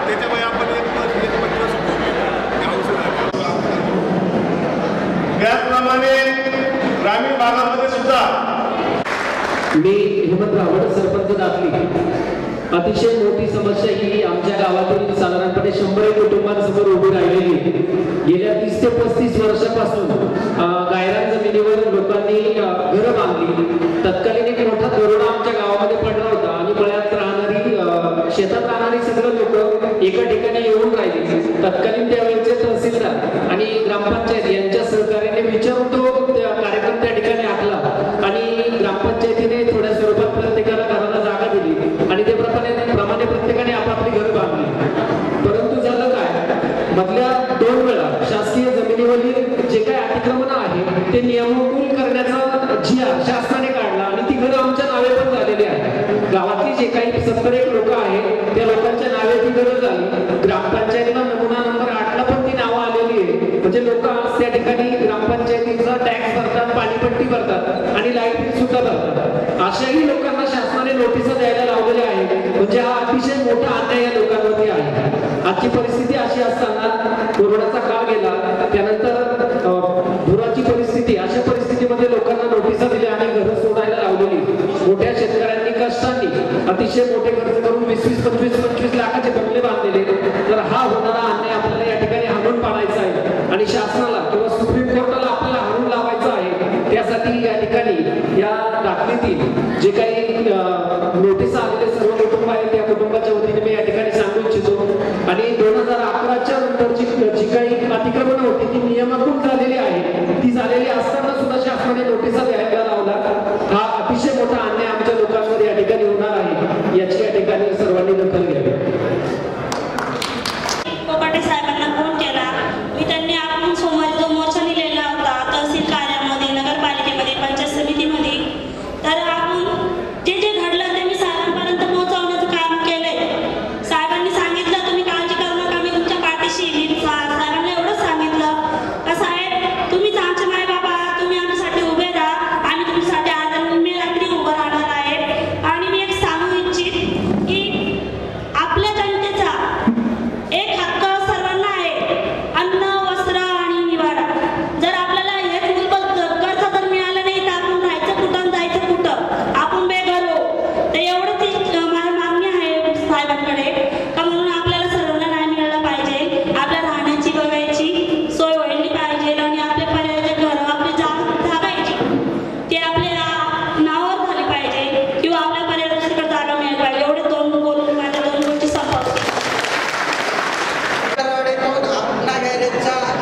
त्याच्यामुळे आपण त्याचप्रमाणे ग्रामीण भागामध्ये सुद्धा मी हेमंत रावळ, सरपंच दाखली. अतिशय मोठी समस्या ही आमच्या गावातील साधारणपणे 100 कुटुंबांसमोर उभी राहिलेली. गेल्या 30 ते 35 वर्षापासून गायरान जमिनीवर लोकांनी घरं बांधली. तत्कालीन एक मोठा दरोडा आमच्या गावामध्ये पडला होता आणि मळ्यात राहणारी, शेतात राहणारी सगळं लोक एका ठिकाणी येऊन राहिली. तत्कालीन त्यावेळेचे तहसीलदार आणि ग्रामपंचायत यांच्या सहकार्याने विचारून तो कार्यक्रम त्या ठिकाणी आखला आणि ग्रामपंचायतीने थोड्या स्वरूपात प्रत्येकाला घराला जागा दिली आणि त्याप्रमाणे प्रत्येकाने आपापली घर बांधली. परंतु झालं काय, मधल्या 2 वेळा शासकीय जमिनीवरील जे काही अतिक्रमण आहे ते नियमानुकूल करण्याचा जिया शासनाने काढला आणि ती घरं आमच्या नावे पण झालेली आहे. गावातली जे काही 70 लोक आहेत त्या लोकांच्या नावे ती घरं झाली. ग्रामपंचायतीला नमुना नंबर 8ला पण ती नावं आलेली आहे. म्हणजे लोक आज त्या ठिकाणी ग्रामपंचायतीचा टॅक्स भरतात, पाणीपट्टी भरतात आणि लाईट बिल सुद्धा भरतात. अशाही लोकांना शासनाने नोटिसा द्यायला लावलेल्या आहेत. म्हणजे हा अतिशय मोठा अन्याय या लोकांवरती आहे. आजची परिस्थिती अशी असताना कोरोनाचा काळ गेला, त्यानंतर पुराची परिस्थिती, अशा परिस्थितीमध्ये लोकांना नोटिसा दिल्या आणि घरं सोडायला लावलेली. मोठ्या शेतकऱ्यांनी कष्टांनी अतिशय मोठे खर्च करून 20-25 लाखाचे बंगले बांधलेले. तर हा होणारा अन्याय आपल्याला या ठिकाणी हाणून पाडायचा आहे आणि शासनाला किंवा सुप्रीम कोर्टाला आपल्याला हाणून लावायचं आहे. त्यासाठी या ठिकाणी या दाखलीतील जे काही नोटिसा आलेले सर्व कुटुंब आहेत त्या कुटुंबाच्या वतीने मी या ठिकाणी सांगू इच्छितो. आणि 2011च्या नंतरची जी काही अतिक्रमण होती ती नियमानुकूल झालेली आहे. ती झालेली असताना सुद्धा शासनाने नोटिसा द्यायला लावला. हा अतिशय मोठा अन्याय आमच्या लोकांवर या ठिकाणी होणार आहे. याची या ठिकाणी सर्वांनी दखल घ्यावी. कोकाटे साहेबांना फोन केला. मी त्यांनी आपण सोमवारी जो मोर्चा लिहिलेला होता तहसील कार्यामध्ये, नगरपालिकेमध्ये, पंचायत समितीमध्ये, तर आपण जे घडलं ते मी साहेबांपर्यंत पोहोचवण्याचं काम केलंय. साहेबांनी सांगितलं तुम्ही काळजी करू नका, मी तुमच्या पाठीशी. मी साहेबांना एवढंच सांगितलं का साहेब तुम्हीच आमचे माय बाबा, तुम्ही आमच्यासाठी उभे राहा आणि तुमच्यासाठी आज मी रात्री उभं राहणार आहे. आणि मी एक सांगू इच्छित की आपल्या जनतेचा एक हक्क सर्वांना आहे, अन्न, वस्त्र आणि निवारा. जर आपल्याला हेच मूलभूत गरजा जर मिळालं नाही तर आपण राहायचं कुठं, जायचं कुठं, आपण बेघर हो. तर एवढंच माझी मागणी आहे साहेबांकडे का म्हणून आपल्याला सर्वांना न्याय मिळाला पाहिजे. आपल्या राहण्याची बघायची सोय व्हायला पाहिजे आणि आपल्या पर्यायाचे घर, आपली जागा आहे ती आपल्या नावावर झाली पाहिजे किंवा आपल्या पर्यायाकडे जागा मिळाली पाहिजे. एवढे 2 बोलून माझ्या 2 गोष्टी संपवतो.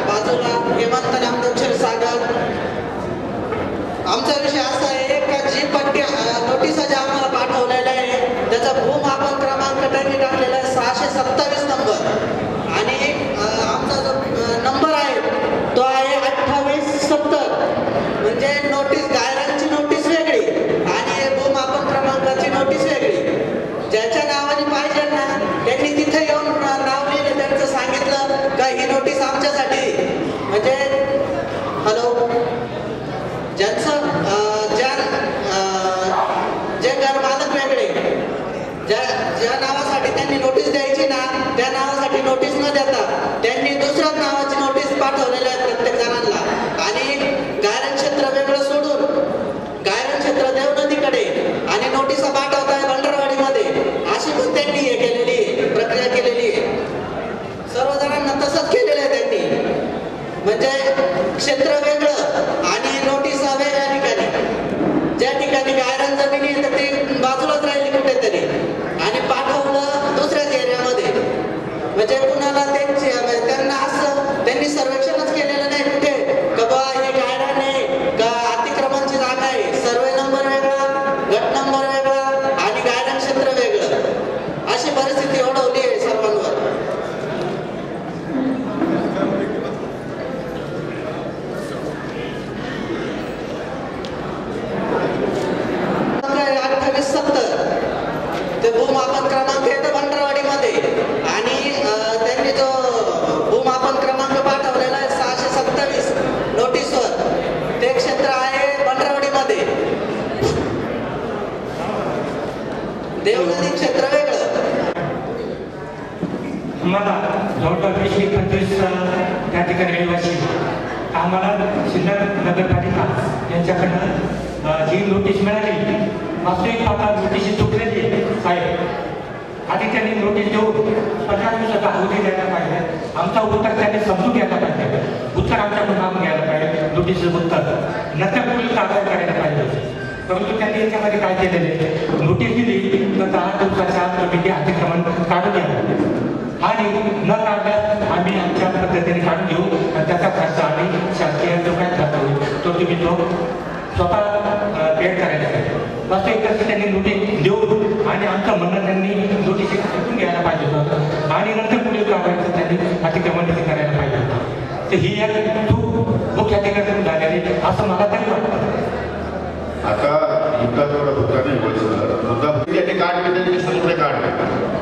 बाजूला हेमंत नामदेव क्षीरसागर. आमचा विषय असा आहे का जी पट्टी नोटिसा ज्या आम्हाला पाठवलेल्या आहे त्याचा भूमापन क्रमांक त्यांनी टाकलेला आहे 627 नंबर आणि आमचा जो नंबर आहे तो आहे 2870. म्हणजे नोटीस, गायरांची नोटीस वेगळी आणि भूमापन क्रमांकाची नोटीस वेगळी. ज्याच्या नावाने पाहिजे ना त्यांनी तिथे येऊन नाव लिहिलं, त्यांचं सांगितलं का ही नोटीस आमच्यासाठी. म्हणजे हॅलो, ज्यांचं जे घर मालक वेगळे, ज्या नावासाठी त्यांनी नोटीस द्यायची ना त्या नावासाठी नोटीस न देता त्यांनी दुसऱ्याच नावाची नोटीस पाठवलेल्या आहेत प्रत्येक जणांना. आणि गायरान क्षेत्र वेगळं सोडून गायरान क्षेत्र देवनदीकडे आणि नोटिसा पाठवताय भंडारवाडीमध्ये, अशी पण त्यांनी हे केलेली आहे, प्रक्रिया केलेली आहे. सर्वजणांना तसंच केलेलं आहे त्यांनी. म्हणजे क्षेत्र वेगळं आणि नोटिसा वेगळ्या ठिकाणी. ज्या ठिकाणी गायरान जमिनी आहे तर ती बाजूलाच राहिली कुठेतरी आणि पाठवलं दुसऱ्याच एरियामध्ये. म्हणजे कुणाला त्यांना असं त्यांनी सर्वेक्षणच केलेलं नाही कुठे का बा हे गायरान आहे का अतिक्रमणची जागा आहे. सर्वे नंबर वेगळा, गट नंबर वेगळा आणि गायरान क्षेत्र वेगळं, अशी परिस्थिती ओढवली आहे सर्वांवर. 2870 ते भूमापन क्रमांक येतं भंडारवाडीमध्ये आणि त्यांनी जो भूमापन क्रमांक पाठवलेला आहे 627 नोटीसवर, ते क्षेत्र आहे भंडारवाडीमध्ये. देवनदी क्षेत्र वेगळं. मला जवळपास 20-25 त्या ठिकाणी रहिवासी आम्हाला सिन्नर नगरपालिका यांच्याकडनं जी नोटीस मिळाली वास्तविक आता नोटीस चुकलेली आहे. आधी त्यांनी नोटीस देऊन 15 दिवसाचा अवधी द्यायला पाहिजे. आमचा उत्तर त्यांनी समजून घ्यायला पाहिजे. उत्तर आमच्याकडून काम घ्यायला पाहिजे. नोटीसचं उत्तर नंतर पुढील कारवाई करायला पाहिजे. परंतु त्यांनी याच्यामध्ये काय केलेले नोटीस दिली तर 10 दिवसाच्या आत तुम्ही ते अतिक्रमण काढून घ्या आणि न काढल्यास आम्ही आमच्या पद्धतीने काढून घेऊ आणि त्याचा खर्च आम्ही शासकीय जो काय खर्च होईल तो तुम्ही तो स्वतः पेड करायचा आहे. वास्तविक कसं त्यांनी नोटीस देऊन आणि आमचं म्हणणं त्यांनी नोटीस ऐकून घ्यायला पाहिजे होतं आणि नंतर पुढील कारवाईचं त्यांनी अतिक्रमण करायला पाहिजे होतं. तर ही एक चूक मुख्य अधिकाऱ्यांकडून झालेली असं मला तरी वाटतं. आता मुद्दा होता नाही मुद्दा त्याने काढले त्यांनी सगळे काढले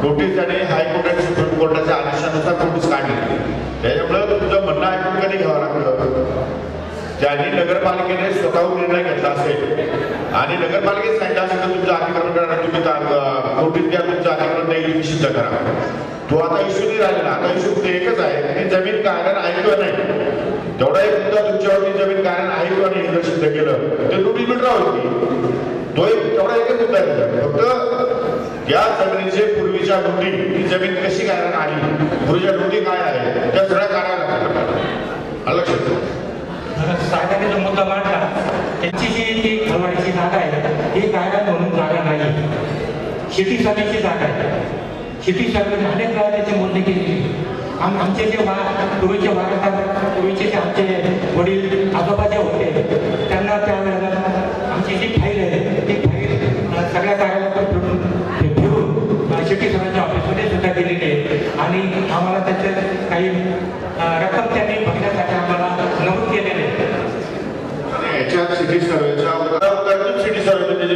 नोटीस त्याने हायकोर्ट आणि सुप्रीम कोर्टाच्या आदेशानुसार नोटीस काढली. त्याच्यामुळे तुझं म्हणणं ऐकून कधी घ्यावं लागलं. ज्यांनी नगरपालिकेने स्वतःहून निर्णय घेतला असेल आणि नगरपालिकेत सांगितलं असेल तर तुमचं अतिक्रमण करा तुम्ही नोटीस द्या तुमचं अतिक्रमण नाही सिद्ध करा. तो आता इश्यू नाही राहिलेला. आता इश्यू एकच आहे की जमीन कायद्यानं आहे किंवा नाही. तेवढा एक मुद्दा तुमच्यावरती जमीन कायद्यानं आहे किंवा नाही जर सिद्ध केलं ते नोटीस मिळणार होती. तो एक तेवढा एकच मुद्दा आहे. फक्त या जमिनीचे पूर्वीच्या नोंदी ही जमीन कशी कायद्यानं आली पूर्वीच्या नोंदी काय आहे त्या सगळ्या काढायला लक्षात. साहेबांनी जो मुद्दा मांडला त्यांची जी खलवाडीची जागा आहे ही कायदा म्हणून जागा नाही. शेती सभेची जागा आहे. शेती सभेने अनेक वेळा त्याची मोजणी केली. आमचे जे पूर्वीचे पूर्वीचे जे आमचे वडील आजोबा जे होते त्यांना त्यावेळेला आमची जी फाईल आहे ती फाईल सगळ्या कार्यालयातून फिरून शेती सभेच्या ऑफिसमध्ये सुद्धा दिलेली आहे आणि आम्हाला त्याचे काही रक्कम त्यांनी बघण्यासाठी आम्हाला नमूद केलेले आहे. याच्यात सिटी सर्वेच्या सिटी सर्वेचे जे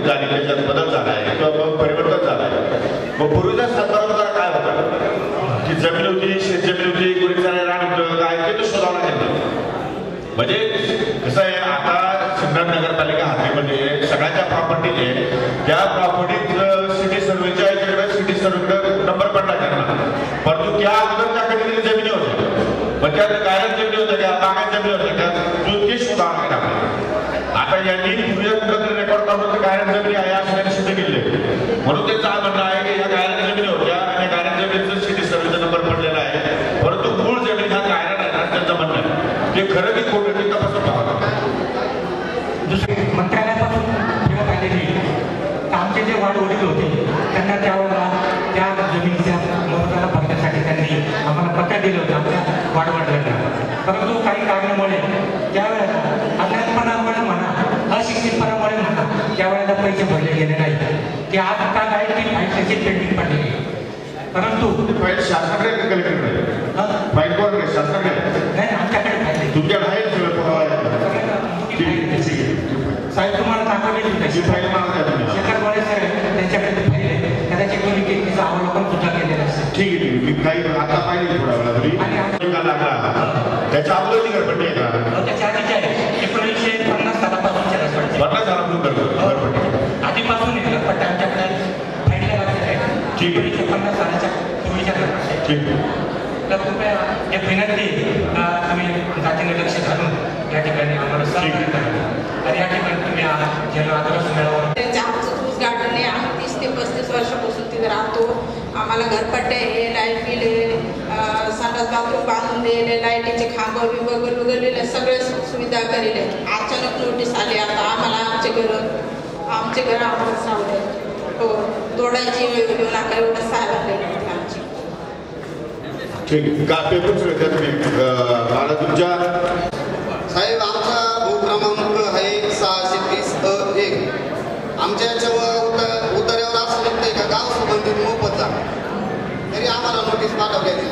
झाली त्याच्यात बदल झाला आहे किंवा परिवर्तन झालं आहे. मग पूर्वीचा सातबारा काय होता की जमीन होती शेतजमीन होती गुरीचा रान होतं काय ते तो शोधावं लागेल. म्हणजे कसं आहे आता सिन्नर नगरपालिका हातीमध्ये सगळ्याच्या प्रॉपर्टीज आहे त्या प्रॉपर्टीत सिटी सर्वेच्या याच्याकडे सिटी सर्वेकडे नंबर पडला त्यांना. परंतु त्या अगोदर त्या कधी जमिनी होत्या पण त्या गायब जमिनी होत्या त्या बागायत जमिनी होत्या त्या ते शोधावं लागेल. आता यांनी पूर्वीच्या कुठं रेकॉर्ड काढून गायब जमिनी आहे असं सिद्ध केले म्हणून त्यांचं म्हणणं आहे की या गायब जमिनी होत्या आणि गायब जमिनीचं सिटी सर्वेचा नंबर पडलेला आहे परंतु मूळ जमीन हा गायब आहे असं त्यांचं म्हणणं आहे. ते खरं की खोटं ते तपासून पाहावं. दुसरी मंत्रालयापासून फिरत आलेली आमचे जे वाडवडील होते त्यांना त्यावेळेला त्या जमिनीच्या मोबदला बघण्यासाठी त्यांनी आम्हाला पत्र दिलं होतं आमच्या वाडवडिलांना. परंतु काही कारणामुळे त्यावेळेला अज्ञानपणामुळे म्हणा अशिक्षितपणामुळे म्हणा त्यावेळेला पैसे भरले गेले नाही. ते आज का काय ती फाईल त्याची पेंडिंग पडलेली. परंतु फाईल शासनाकडे कलेक्टरकडे फाईल कोणाकडे शासनाकडे नाही आमच्याकडे फाईल तुमच्याकडे आहे साहेब तुम्हाला दाखवलेली त्याची फाईल शेखर गोळे सर त्यांच्याकडे फाईल आहे कदाचित कोणी तिचं अवलोकन सुद्धा केलेलं असेल. ठीक आहे मी काही आता पाहिजे थोडा वेळा तरी लागला त्याच्या अगोदरची घरपट्टी आहे का त्याच्या आधीची आहे 1950 सालापासूनच्या घरपट्टी 50 सालापासून आधीपासून आहे घरपट्टी आमच्याकडे फाईलला लागलेलं आहे. ठीक आहे 1950 सालाच्या पूर्वीच्या घरपट्टी. ठीक तर कृपया एक विनंती तुम्ही जातीने लक्ष घालून या ठिकाणी आम्हाला सहकार्य करा आणि या ठिकाणी तुम्ही ज्यांना आदर्श मिळावा. आमचं ऊस गार्डन आहे. आम्ही 30 ते 35 वर्षापासून तिथे राहतो. आम्हाला घरपट्टे हे लाईट बिल हे संडास बाथरूम बांधून दिले लाईटीचे खांब बिंब वगैरे सगळे सुविधा केलेले. अचानक नोटीस आली आता आम्हाला आमचे घर आम्हालाच राहते हो तोडायची येऊ नका एवढं साहेब आमची. ठीक आहे का पेपर मला तुमच्या साहेब आमचा भू क्रमांक आहे 630-1. आमच्या याच्यावर उतार्यावर असं लिहितंय का गाव संबंधित मोफत जागा तरी आम्हाला नोटीस पाठवल्याची.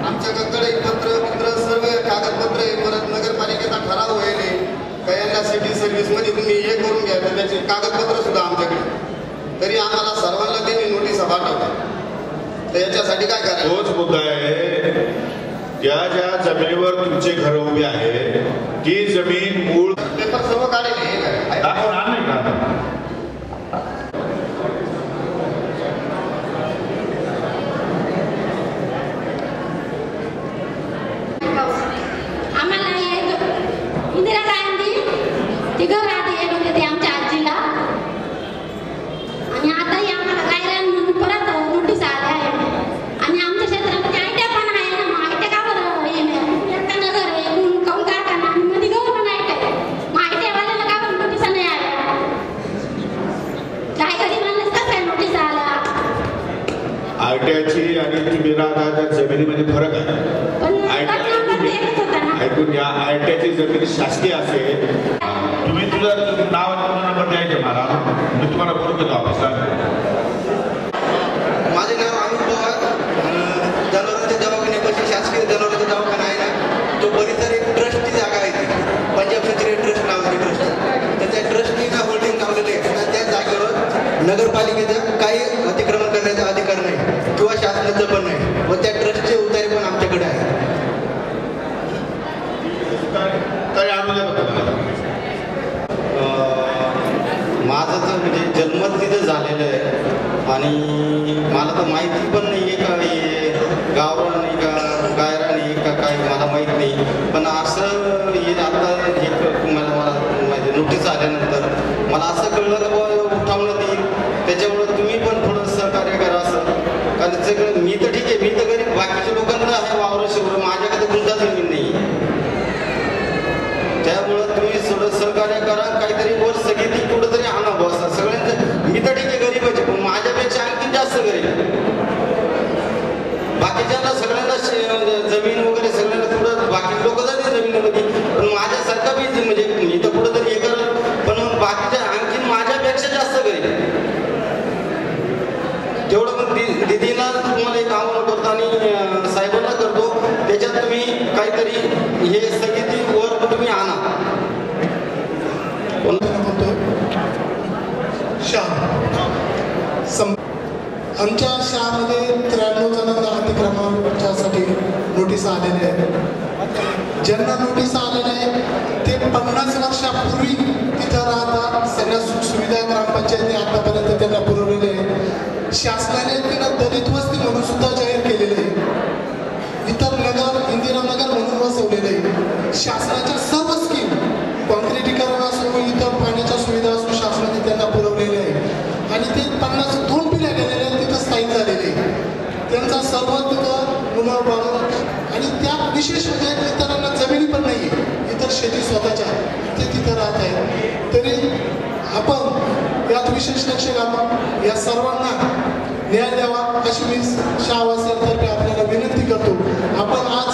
आमच्याकडे पत्र सर्व कागदपत्र आहे. परत नगरपालिकेचा ठराव होईल का यांना सिटी सर्व्हिसमध्ये तुम्ही हे करून घ्या तर त्याचे कागदपत्र सुद्धा आमच्याकडे तरी आम्हाला सर्वांना त्यांनी नोटीस पाठवल्या. तर याच्यासाठी काय करायचं तोच मुद्दा आहे. त्या ज्या जमिनीवर तुमचे घर उभे आहे ती जमीन मूळ पेपर सर्व काढेल दाखवून आणले का ITIची आणि तुम्ही राहता त्या जमिनीमध्ये फरक आहे. ऐकून घ्या, ITIची जमीन शासकीय असेल. तुम्ही तुझं नाव नंबर द्यायचे मला, मी तुम्हाला बोलून देतो ऑफिसला. माझे नाव अमित पवार. जनावरांच्या दवाखान्यापाशी शासकीय जनावरांचा दवाखाना आहे ना, तो परिसर एक ट्रस्टची जागा आहे. ती पंजाब नॅचरल ट्रस्ट नावाची ट्रस्ट, तर त्या ट्रस्टनी ना होल्डिंग लावलेले आहे. त्या जागेवर नगरपालिकेचा काही अतिक्रमण करण्याचा अधिकार नाही किंवा शासनाचं पण नाही, व त्या ट्रस्टचे उतारे पण आमच्याकडे आहे. काय अनुभव माझं तर म्हणजे जन्मच तिथं झालेलं आहे आणि मला तर माहिती पण नाही आहे का हे गावरान नाही का गायरान आहे का काय मला माहीत नाही. पण असं हे आता हे मला नोटीस आल्यानंतर मला असं कळलं की बाबा उठावण्यात येईल, त्याच्यामुळं तुम्ही पण थोडं सहकार्य करा असं. कारण सगळं मी तर ठीक आहे, मी तर गरीब, बाकीच्या लोकांना आहे वावरं शिवरं, माझ्याकडे गुंता जमीन नाही. त्यामुळं तुम्ही थोडं सहकार्य करा, काहीतरी वर स्थगिती कुठंतरी आणा बसा सगळ्यांचं. मी तर ठीक आहे गरीबाचे, पण माझ्यापेक्षा आणखी जास्त गरीब. बाकीच्यांना सगळ्यांना जमीन वगैरे सगळ्यांना थोडं बाकी लोक जाते जमिनीमध्ये, पण माझ्यासारखा बी म्हणजे मी तर कुठंतरी हे करत, पण मग बाकीच्या आणखी माझ्यापेक्षा जास्त गरीब. तेवढं मग दिदीला तुम्हाला एक आव्हान करतो आणि साहेबांना करतो, त्याच्यात तुम्ही काहीतरी हे स्थगिती वर तुम्ही आणा. आमच्या शहामध्ये 93 जणांना अतिक्रमणासाठी नोटीस आलेल्या आहेत. ज्यांना नोटीस आलेल्या आहे ते 50 वर्षापूर्वी तिथं राहतात. सगळ्या सुखसुविधा ग्रामपंचायतीने आतापर्यंत त्यांना पुरवलेले आहे. शासनाने त्यांना दलित वस्ती म्हणून सुद्धा जाहीर केलेले आहे. इतर नगर इंदिरानगर म्हणून वसवलेले आहे. शासनाच्या सर्व स्कीम कॉन्क्रिटीकरण असो, इतर पाण्याच्या सुविधा असो, शासनाने त्यांना पुरवलेले आहे. आणि ते 2 पिढ्या गेलेल्या आहेत, तिथं स्थायिक झालेले. त्यांचा सर्व तिथं उन्हाळ आणि त्या विशेष म्हणजे इतरांना जमिनी पण नाही आहे, इतर शेती स्वतःच्या ते तिथं राहत आहेत. तरी आपण यात विशेष लक्ष घालून या सर्वांना न्याय द्यावा अशी मी शाहवासीयांतर्फे आपल्याला विनंती करतो. आपण आज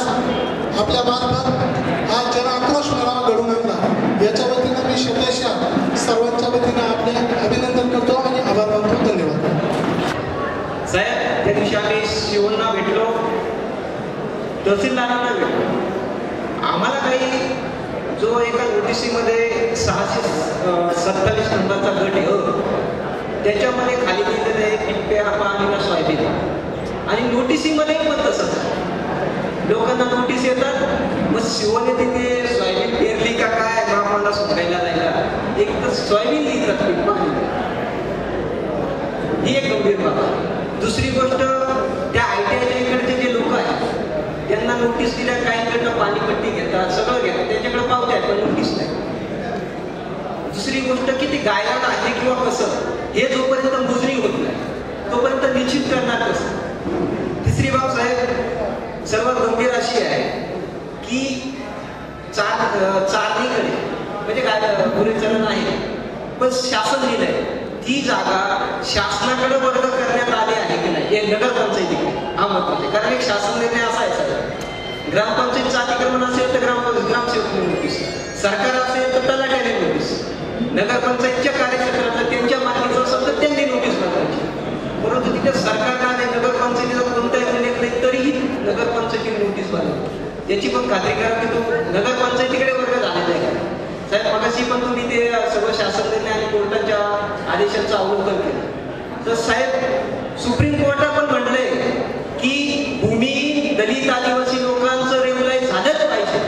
आपल्या मार्फत हा जन आक्रोश मेळावा घडून आणला, याच्या वतीनं मी शतशः सर्वांच्या वतीनं आपले अभिनंदन करतो आणि आभार मानतो. धन्यवाद. साहेब, त्या दिवशी आम्ही शिवणला भेटलो, तहसीलदारांना भेटलो. आम्हाला काही जो एका नोटिसीमध्ये 627 नंबरचा गट आहे, त्याच्यामध्ये खाली दिलेलं आहे पिप्प्या पाणीला सोयाबीन, आणि नोटिसीमध्ये पण तसंच लोकांना नोटीस येतात. मग शिवने तिथे सोयाबीन पेरली का काय मामाला सुकायला जायला, एक तर सोयाबीन लिहितात पिप्पा, ही एक गंभीर बाब. दुसरी गोष्ट, त्या ITIच्या इकडचे जे लोक आहेत त्यांना नोटीस दिल्या, काहीकडनं पाणीपट्टी घेतात, सगळं घेतात, त्यांच्याकडे पावत्या पण नोटीस नाही. दुसरी गोष्ट की ती गायरान आहे किंवा कसं हे जोपर्यंत मोजणी होत नाही तोपर्यंत निश्चित करणार कसं. तिसरी बाब साहेब सर्वात गंभीर अशी आहे की चारणीकडे म्हणजे काय गुरेचरण आहे, पण शासन दिलंय ती जागा शासनाकडे वर्ग करण्यात आली आहे की नाही हे नगरपंचायतीकडे, हा महत्वाचे. कारण एक शासन निर्णय असा आहे सर, ग्रामपंचायतीचं अतिक्रमण असेल तर ग्रामसेवक नोटीस, सरकार असेल तर तलाठ्याने नोटीस, नगरपंचायतीच्या कार्यक्षेत्रात त्यांच्या मागणीचं असेल तर त्यांनी नोटीस बनवायची. परंतु तिथे सरकारला आणि नगरपंचायतीचा कोणताही निर्णय नाही तरीही नगरपंचायतीने नोटीस बनवली. याची पण खात्री करा की तो नगरपंचायतीकडे वर्ग झालेला आहे. साहेब, मगाशी पण तुम्ही ते सगळं शासन निर्णय आणि कोर्टाच्या आदेशांचं अवलोकन केलं. तर साहेब, सुप्रीम कोर्टात पण म्हटलंय की भूमी दलित आदिवासी लोकांचं रेग्युलाइज झालंच पाहिजे,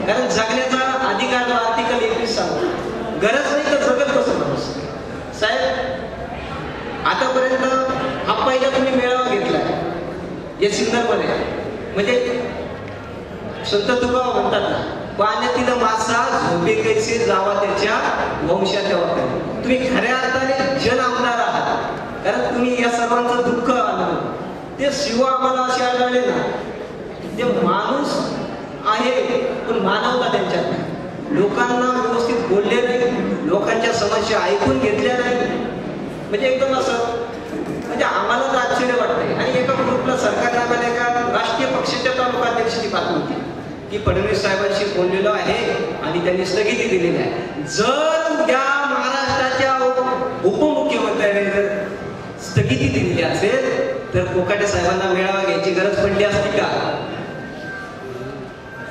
कारण जगण्याचा अधिकार आर्टिकल 21 सांगतो. गरज नाही तर जगत कसं माणूस. साहेब, आतापर्यंत हा पहिला तुम्ही मेळावा घेतलाय या सिन्नरमध्ये, म्हणजे संत तुकाराम म्हणतात ना, पाण्यातील मासा झोपे कैसे जावा त्याच्या वंशाच्या वाट्याने. तुम्ही खऱ्या अर्थाने जन आमदार आहात, कारण तुम्ही या सर्वांचं दुःख अनुभव. ते शिव आम्हाला असे आढळले ना, ते माणूस आहे पण मानवता त्यांच्यात नाही. लोकांना व्यवस्थित बोलले नाही, लोकांच्या समस्या ऐकून घेतल्या नाही, म्हणजे एकदम असं म्हणजे आम्हाला तर आश्चर्य वाटतंय. आणि एका सरकारनाम्याला एका राष्ट्रीय पक्षाच्या तालुकाध्यक्षाची बातमी होती की फडणवीस साहेबांशी बोललेलो आहे आणि त्यांनी स्थगिती दिलेली आहे. जर उद्या महाराष्ट्राच्या उपमुख्यमंत्र्यांनी जर स्थगिती दिलेली असेल तर कोकाटे साहेबांना मेळावा घ्यायची गरज पडली असती का?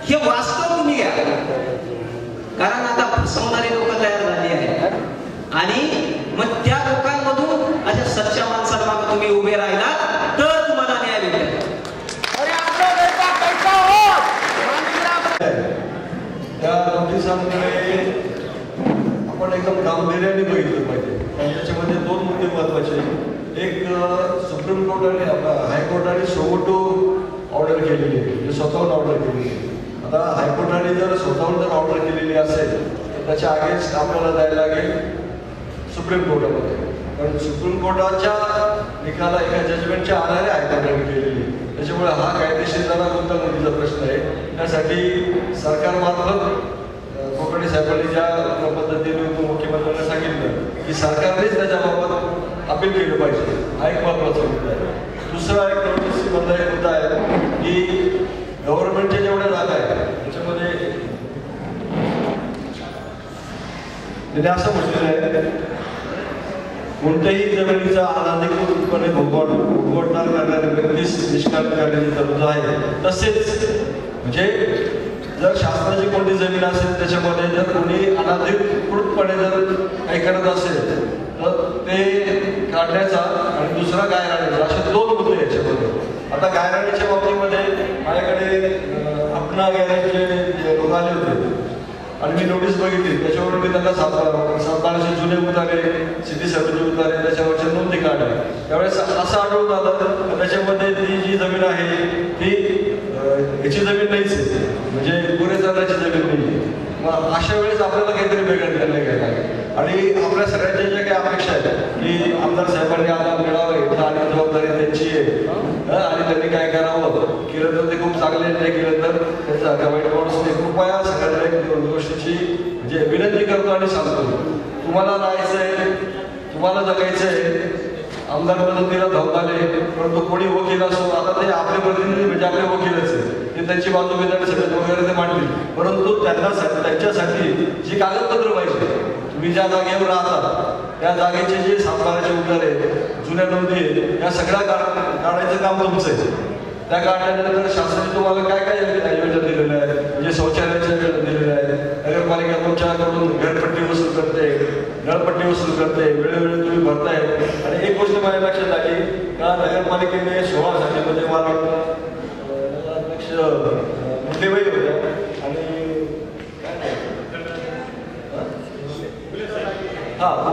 हे वास्तव तुम्ही घ्या, कारण आता फसवणारी लोक तयार झाली आहेत आणि मग त्या लोकांमधून अशा सच्च्या माणसांना तुम्ही उभे राहिला तर तुम्हाला न्याय भेटेल. त्या नोटिसांकडे आपण एकदम गांभीर्याने बघितलं पाहिजे. त्याच्यामध्ये 2 मुद्दे महत्वाचे. एक, सुप्रीम कोर्टाने हायकोर्टाने सोमोटो ऑर्डर केलेली आहे, म्हणजे स्वतःहून ऑर्डर केलेली आहे. आता हायकोर्टाने जर स्वतःहून जर ऑर्डर केलेली असेल तर त्याच्या अगेन्स्ट आपल्याला जायला लागेल सुप्रीम कोर्टामध्ये, कारण सुप्रीम कोर्टाच्या निकाला एका जजमेंटच्या आधारे हायकोर्टाने केलेली आहे. त्याच्यामुळे हा कायदेशीर जरा गुंतागुंतीचा प्रश्न आहे. त्यासाठी सरकारमार्फत कोकाटे साहेबांनी ज्या पद्धतीने उपमुख्यमंत्र्यांना सांगितलं की सरकारनेच त्याच्याबाबत अपील केलं पाहिजे, हा एक महत्त्वाचा मुद्दा आहे. दुसरा एक नोटीसमधला एक मुद्दा आहे की गव्हर्नमेंटच्या जेवढ्या जागा आहेत त्याच्यामध्ये त्याने असं म्हटलेलं आहे कोणत्याही जमिनीचा अनधिकृतपणे भोगवटा करणाऱ्या व्यक्तीस निष्काळजी करण्याची तरतूद आहे. तसेच म्हणजे जर शासनाची कोणती जमीन असेल त्याच्यामध्ये जर कोणी अनधिकृतपणे जर काही करत असेल तर ते काढण्याचा आणि दुसरा गायराण्याचा, असे 2 मुद्दे याच्यामध्ये. आता गायराण्याच्या बाबतीमध्ये माझ्याकडे आपणा गॅरेजचे लोक आले होते आणि मी नोटीस बघितली. त्याच्यावरून मी त्यांना 7-1200 जुने उतारे, सिटी सर्वेचे उतारे त्याच्यावरच्या नोंदी काढल्या. त्यावेळेस असं आढळून आलं त्याच्यामध्ये ती जी जमीन आहे ती याची जमीन नाहीच आहे, म्हणजे गुन्हेगाराची जमीन नाही. मग अशा वेळेस आपल्याला काहीतरी वेगळं निर्णय घ्यायला लागेल आणि आपल्या सगळ्यांच्या ज्या काही अपेक्षा आहेत की आमदार साहेबांनी आता मिळावं घेतलं आणि जबाबदारी त्यांची आहे आणि त्यांनी काय करावं, केलं तर ते खूप चांगले, नाही केलं तर त्याचा वाईट माणूस नाही. कृपया सगळ्यांना एक गोष्टीची म्हणजे विनंती करतो आणि सांगतो, तुम्हाला राहायचंय, तुम्हाला जगायचंय. आमदार मदतीला धावून आले परंतु कोणी वकील असो, आता ते आपले प्रतिनिधी म्हणजे आपले वकीलच आहे, ते त्यांची बाजू सगळं वगैरे ते मांडतील, परंतु त्यांच्यासाठी जी कागदपत्र पाहिजे, तुम्ही ज्या जागेवर राहता त्या जागेचे जे 7-12चे उतारे, जुन्या नोंदी, या सगळ्या काढायचं काम तुमचं आहे. त्या काढल्यानंतर शासनाने तुम्हाला काय काय योजना दिलेल्या आहेत, म्हणजे शौचालयाच्या योजना दिलेल्या आहेत. नगरपालिका तुमच्याकडून घरपट्टी वसूल करते, नळपट्टी वसूल करते, वेळोवेळी तुम्ही भरताय. आणि एक गोष्ट माझ्या लक्षात आली का नगरपालिकेने 16 सालीमध्ये मला अध्यक्ष मुंडेबाई होत्या आणि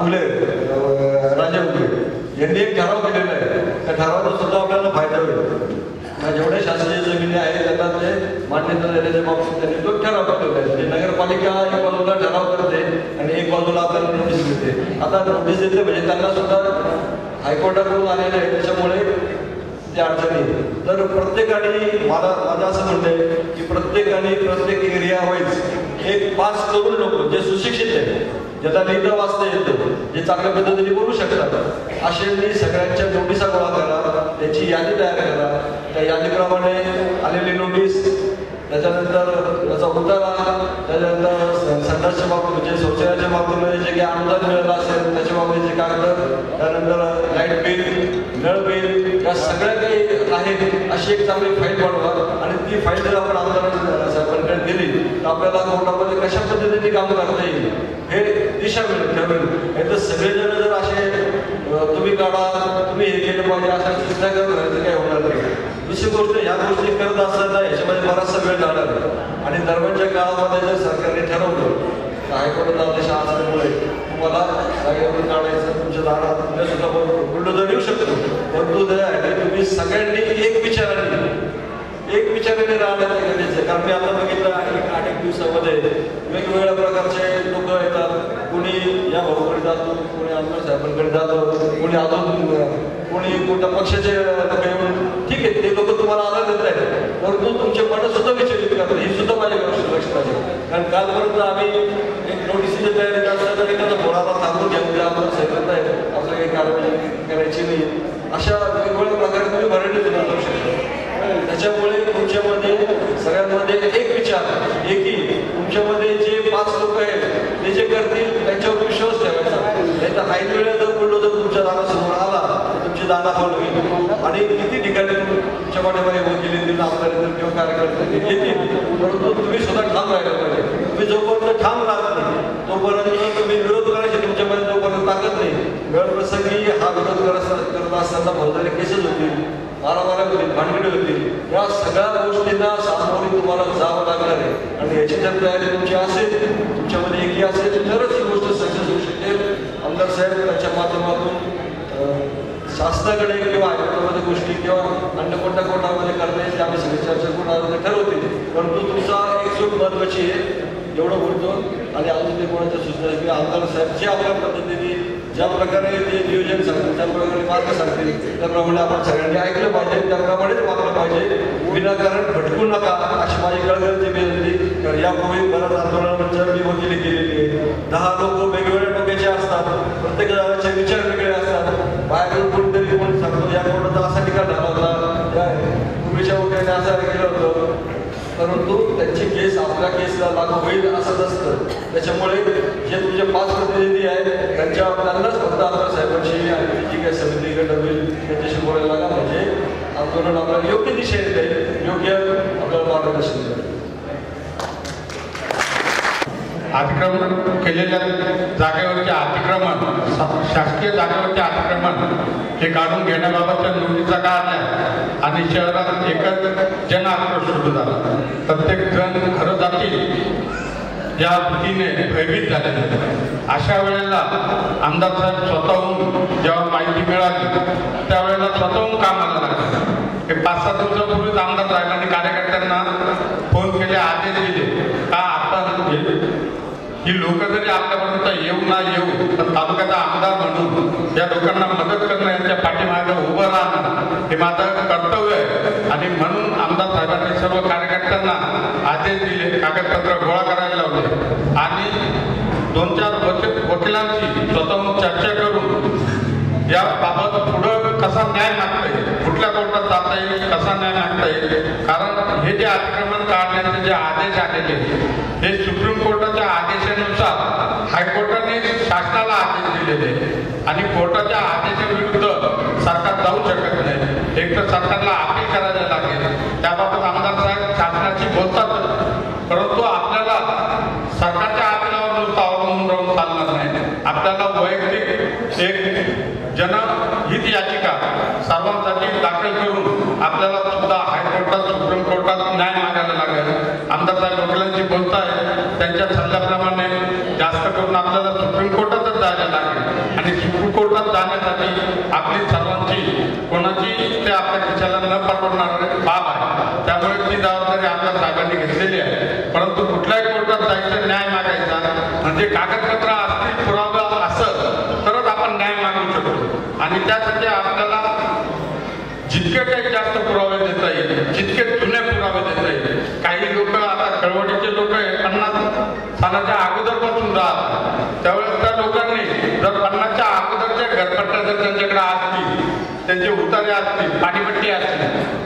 मुले राजा मुले यांनी एक ठराव केलेला आहे. त्या ठरावाचा सुद्धा आपल्याला फायदा होईल. जेवढ्या शासकीय जमिनी आहेत त्यांना ते मान्यता देण्याच्या बाबतीत त्यांनी तो ठराव केलेला आहे. म्हणजे नगरपालिका एक बाजूला ठराव करते आणि एक बाजूला आपल्याला नोटीस देते. आता नोटीस देते म्हणजे त्यांना सुद्धा हायकोर्टाकडून आलेले आहे, त्याच्यामुळे ते अडचणी. तर प्रत्येकाने माझं असं म्हणणं आहे की प्रत्येकाने प्रत्येक एरिया वाईज एक 5 तरुण लोक जे सुशिक्षित आहेत, ज्याला लिहिता वाचता येतं, जे चांगल्या पद्धतीने बोलू शकतात, अशांनी सगळ्यांच्या नोटिसा गोळा करा, त्याची यादी तयार करा. त्या यादीप्रमाणे आलेली नोटीस, त्याच्यानंतर त्याचा उतारा, त्याच्यानंतर संडासच्या बाबतीत म्हणजे शौचालयाच्या बाबतीमध्ये जे काही अनुदान मिळालं असेल त्याच्या बाबतीचे कागद, त्यानंतर लाईट बिल, नळ बिल, या सगळ्या काही आहेत अशी एक चांगली फाईल बनवा. आणि ती फाईल जर आपण आमदार साहेबांकडे दिली तर आपल्याला कोर्टामध्ये कशा पद्धतीने काम करता येईल हे दिशा ठरवेल. नाही तर सगळेजण जर असे तुम्ही काढा, तुम्ही हे केलं पाहिजे अशा चिंता करत काही होणार नाही. दुसरी गोष्ट, ह्या गोष्टी करत असताना याच्यामध्ये बराचसा वेळ जाणार आहे आणि दरम्यानच्या काळामध्ये जर सरकारने ठरवलं तर हायकोर्टाचा आदेश असल्यामुळे तुम्हाला जागेवरून काढायचं, तुमच्या दारात तुम्ही सुद्धा बुलडोझर येऊ शकतो. परंतु तुम्ही सगळ्यांनी एक विचाराने राहण्यात गरजेचं आहे. कारण मी आता बघितलं अनेक दिवसामध्ये वेगवेगळ्या प्रकारचे लोक येतात. कोणी या भाऊकडे जातो, कोणी आमदार साहेबांकडे जातो, कोणी अजून कोणी कोणत्या पक्षाचे लोक येऊन, ठीक आहे ते लोक तुम्हाला आदर देत आहेत, परंतु तुमचे मन सुद्धा विचलित करतात. ही सुद्धा माझ्या लक्षात आली. कारण कालपर्यंत आम्ही एक नोटीसची तयारी करताना तर एखादा बोलाला थांबून घ्या, आमदार साहेब आहेत, आपल्याला काही कारवाई करायची नाही, अशा वेगवेगळ्या प्रकारे तुम्ही भरणी देऊ शकता. दाखवलं होईल आणि किती ठिकाणी तुमच्या पाठीमागे वकील येतील आमदार येतील किंवा कार्यकर्ते येतील, परंतु तुम्ही सुद्धा ठाम राहिलं पाहिजे. तुम्ही जोपर्यंत ठाम राहत नाही तोपर्यंत तुम्ही विरोध करायचे तुमच्यामध्ये जोपर्यंत ताकद नाही. वेळप्रसंगी हा विरोध करत असताना फौजदारी केसेस होतील, मारामाऱ्या होतील, भांडणे होतील. या सगळ्या गोष्टींना सामोरे तुम्हाला जावं लागणार आहे आणि याची जर तयारी तुमची असेल, तुमच्यामध्ये एकी असेल तरच ही गोष्ट सक्सेस होऊ शकेल. आमदार साहेब त्यांच्या माध्यमातून शासनाकडे किंवा हायकोर्टामध्ये गोष्टी किंवा अन्य कोणत्या कोर्टामध्ये करण्याची आम्ही सगळी चर्चा करून ठरवते. परंतु तुमचा एकजूट महत्वाची आहे एवढं बोलतो. आणि अजून ते कोणाच्या सूचना की आमदार साहेब जे आपल्या पद्धतीने ज्या प्रकारे ते नियोजन सांगतील, ज्या प्रकारे मार्ग सांगतील त्याप्रमाणे आपण सगळ्यांनी ऐकलं पाहिजे, त्याप्रमाणेच वागलं पाहिजे. विनाकारण भटकू नका अशी माझी कळकळीची विनंती. तर यापूर्वी बऱ्याच आंदोलनांच्या मी वकिली केलेली आहे. 10 लोक वेगवेगळ्या डोक्याचे असतात, प्रत्येक जणांचे विचार वेगळे असतात. बाहेरून कोणतरी कोण सांगतो या कोर्टाचा असा निकाल झाला होता, त्या पूर्वीच्या वकिलाने असं केलं होतं, परंतु त्यांची केस आपल्या केसला लागू होईल असं नसतं. त्याच्यामुळे जे तुमचे 5 प्रतिनिधी आहेत त्यांनाच फक्त आमदार साहेबांशी आणि जी काही समिती गट होईल त्यांच्याशी बोलायला लागा, म्हणजे आंदोलन आपल्याला योग्य दिशेने जाईल, योग्य आपल्याला मार्गदर्शन करेल. अतिक्रमण केलेल्या जागेवरचे अतिक्रमण, शासकीय जागेवरचे अतिक्रमण हे काढून घेण्याबाबतच्या नोटिसा काढल्या आणि शहरात एकच जन आक्रोश सुरू झाला. प्रत्येक जण खरं जातील या भीतीने भयभीत झाले. अशा वेळेला आमदार साहेब स्वतःहून जेव्हा माहिती मिळाली त्यावेळेला स्वतःहून कामाला लागले. 5-7 दिवसापूर्वीच आमदार साहेबांनी कार्यकर्त्यांना फोन केले, आदेश दिले का आपण ही लोक जरी आपल्यापर्यंत येऊ ना येऊ तर तालुक्याचा आमदार म्हणून या लोकांना मदत करणं, यांच्या पाठीमागं उभं राहणं हे माझं कर्तव्य आहे. आणि म्हणून आमदार साहेबांनी सर्व कार्यकर्त्यांना आदेश दिले, कागदपत्र गोळा करायला लावले आणि 2-4 वकिलांची स्वतःहून चर्चा करून याबाबत पुढं कसा न्याय मागता येईल, कुठल्या कोर्टात जाता येईल, कसा न्याय मागता येईल. कारण हे जे अतिक्रमण काढण्याचे जे आदेश आलेले हे सुप्रीम कोर्टाच्या आदेशानुसार हायकोर्टाने शासनाला आदेश दिलेले आणि कोर्टाच्या आदेशाविरुद्ध सरकार जाऊ शकत नाही. एक तर सरकारला अपील करायला लागेल. त्याबाबत आमदार साहेब शासनाशी बोलतात, परंतु आपल्याला सरकारच्या आदेशावर नुसतं अवलंबून राहून चालणार नाही. आपल्याला वैयक्तिक एक जनहित याचिका सर्वांसाठी दाखल करून आपल्याला सुद्धा हायकोर्टात, सुप्रीम कोर्टात न्याय मागायला लागेल. आमदार साहेब वकिलांची बोलताय, त्यांच्या सल्ल्याप्रमाणे जास्त करून आपल्याला सुप्रीम कोर्टातच जायला लागेल आणि सुप्रीम कोर्टात जाण्यासाठी आपली सर्वांची कोणाची ते आपल्या खिशाला न परवडणारी बाब आहे. त्यामुळे ती जबाबदारी आमदार साहेबांनी घेतलेली आहे. परंतु कुठल्याही कोर्टात जायचं, न्याय मागायचा म्हणजे कागदपत्र असतील, पुरावा असं तरच आपण न्याय मागू शकतो. आणि त्यासाठी आपल्याला जितके काही जास्त पुरावे देता येईल, जितके जुने पुरावे देता येईल. काही लोक आता कळवणीचे लोक 50 सालाच्या अगोदरपासून राहतात, त्यावेळेस त्या लोकांनी जर 50च्या अगोदरच्या घरपट्ट्या जर त्यांच्याकडे असतील, त्यांचे उतारे असतील, पाणीपट्टी असतील,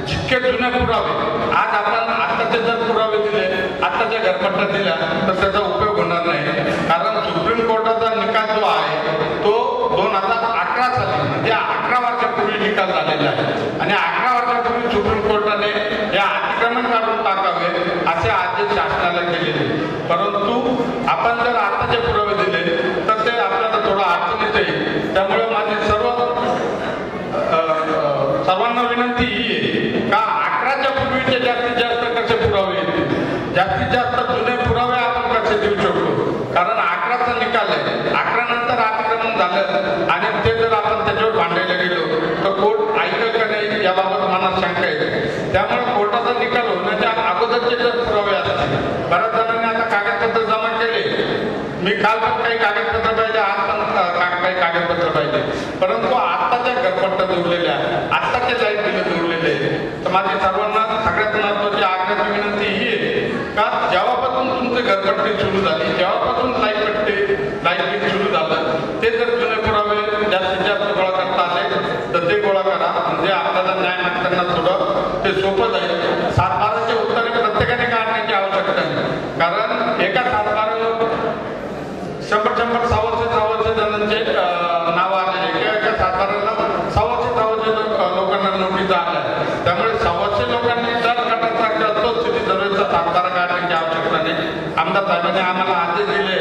जितके जुने पुरावे आज आपण आत्ताचे जर पुरावे दिले, आत्ताच्या घरपट्ट्या दिल्या तर त्याचा उपयोग होणार नाही. कारण सुप्रीम कोर्टाचा निकाल जो आहे तो 2011 साली म्हणजे 11 वर्षापूर्वी निकाल झालेला आहे आणि 11 वर्षापूर्वी सुप्रीम कोर्टाने हे अतिक्रमण काढून टाकावे असे आदेश शासनाला केलेले. परंतु आपण जर आताचे पुरावे दिले तर ते आपल्याला थोडं अडचणीत येईल. त्यामुळे माझी सर्वांना विनंती ही आहे का 11च्या पूर्वीचे जास्तीत जास्त कसे पुरावे येतील, जास्तीत जास्त जुने पुरावे आपण कसे देऊ शकतो. कारण 11चा निकाल आहे, 11 नंतर अतिक्रमण झालं आणि ते जर आपण त्याच्यावर भांडायला गेलो तर कोर्ट ऐकल का नाही याबाबत मनात शंका येते. त्यामुळे कोर्टाचा निकाल होण्याच्या अगोदरचे जर पुरावे असतील, बऱ्याच जणांनी आता कागदपत्र जमा केले. मी काल पण काही कागदपत्र पाहिजे, आज पण काही कागदपत्र पाहिजे, परंतु आत्ताच्या घरपट्ट्या जोडलेल्या, आत्ताचे लाईट बिल जोडलेले. तर माझी सर्वांना सगळ्यात महत्वाची आग्रहाची विनंती ही आहे का जेव्हापासून तुमची घरपट्टी सुरू झाली, जेव्हापासून लाईट बिल सुरू झालं, ते जर जुने पुरावे जास्तीत जास्त गोळा करता आले तर ते गोळा करा. म्हणजे आपल्याला न्याय मागताना थोडं ते सोपं जाईल. 7-12चे उत्तरे प्रत्येकाने काढण्याची आवश्यकता नाही. कारण एका 7-12 100-100 सव्वाशे जणांचे नाव आलेले किंवा एका 7-12ला 100 साहेबांनी आम्हाला आदेश दिले,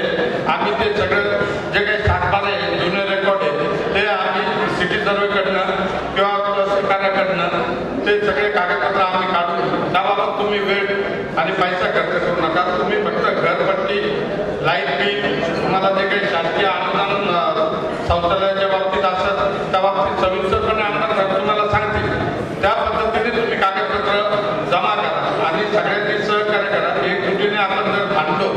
आम्ही ते सगळं जे काही सातबारा आहे, जुने रेकॉर्ड आहे, ते आम्ही सिटी सर्वेकडनं किंवा सरकारकडनं ते सगळे कागदपत्र आम्ही काढून त्याबाबत तुम्ही वेळ आणि पैसा खर्च करू नका. तुम्ही फक्त घरपट्टी, लाईट बिल, तुम्हाला जे काही शासकीय अनुदान शौचालयाच्या बाबतीत असत त्या बाबतीत सविस्तरपणे आमदार साहेब तुम्हाला सांगतील. त्या पद्धतीने तुम्ही कागदपत्र जमा करा आणि सगळ्यांनी सहकार्य करा. एकजुटीने आपण जर थांबलो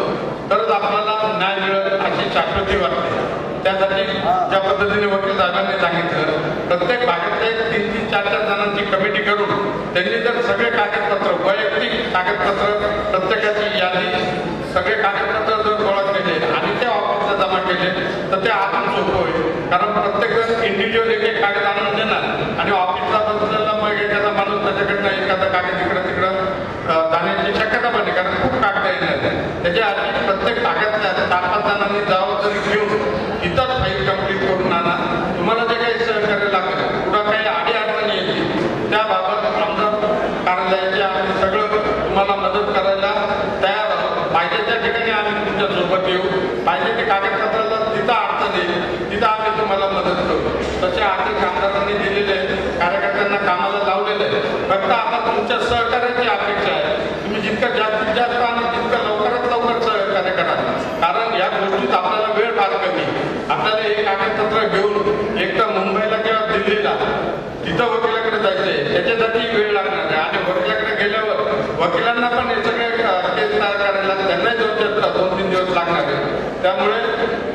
तरच आपल्याला न्याय मिळेल अशी शाश्वती वाटते. त्यासाठी ज्या पद्धतीने वकील साहेबांनी सांगितलं, प्रत्येक भागातले 3-3, 4-4 जणांची कमिटी करून त्यांनी जर सगळे कागदपत्र, वैयक्तिक कागदपत्र, प्रत्येकाची यादी, सगळे कागदपत्र जर गोळा केले आणि ते ऑफिसला जमा केले तर ते आपण सोपं होईल. कारण प्रत्येक जण इंडिव्हिज्युअल एक कागद आणून देणार आणि ऑफिसला बसलेला मग एखादा माणूस त्याच्याकडनं एखादा कागद इकडं तिकडं जाण्याची शक्यता पण, कारण खूप कागद येणार. त्याच्या आधी प्रत्येक भागातल्या 4-5 जणांनी जबाबदारी घेऊन इतर फाईल कंप्लीट करून आणा. तुम्हाला जे काही सहकार्य लागेल, पुढं काही अडीअडचणी येतील त्याबाबत आमदार कार्यालयाचे आम्ही सगळं तुम्हाला मदत करायला तयार आहोत. पाहिजे त्या ठिकाणी आम्ही तुमच्या सोबत येऊ. पाहिजे ते कागदपत्राला जिथं अडचण येईल तिथं आम्ही तुम्हाला मदत करू. तसे आर्थिक आमदारांनी दिलेले, कार्यकर्त्यांना कामाला लावलेले आहे. फक्त आता तुमच्या सहकार्याची अपेक्षा आहे. तुम्ही जितकं जास्तीत जास्त आणि जितकं लवकरात लवकर सहकार्य करा. कारण या गोष्टीत आपल्याला वेळ फार कमी. आपल्याला हे कागदपत्र घेऊन एक तर मुंबईला किंवा दिल्लीला तिथं वकिलाकडे जायचंय, त्याच्यासाठी वेळ लागणार आहे. आणि वकिलाकडे गेल्यावर वकिलांना पण हे सगळे केस तयार करायला त्यांनाही 2-3 दिवस लागणार आहे. त्यामुळे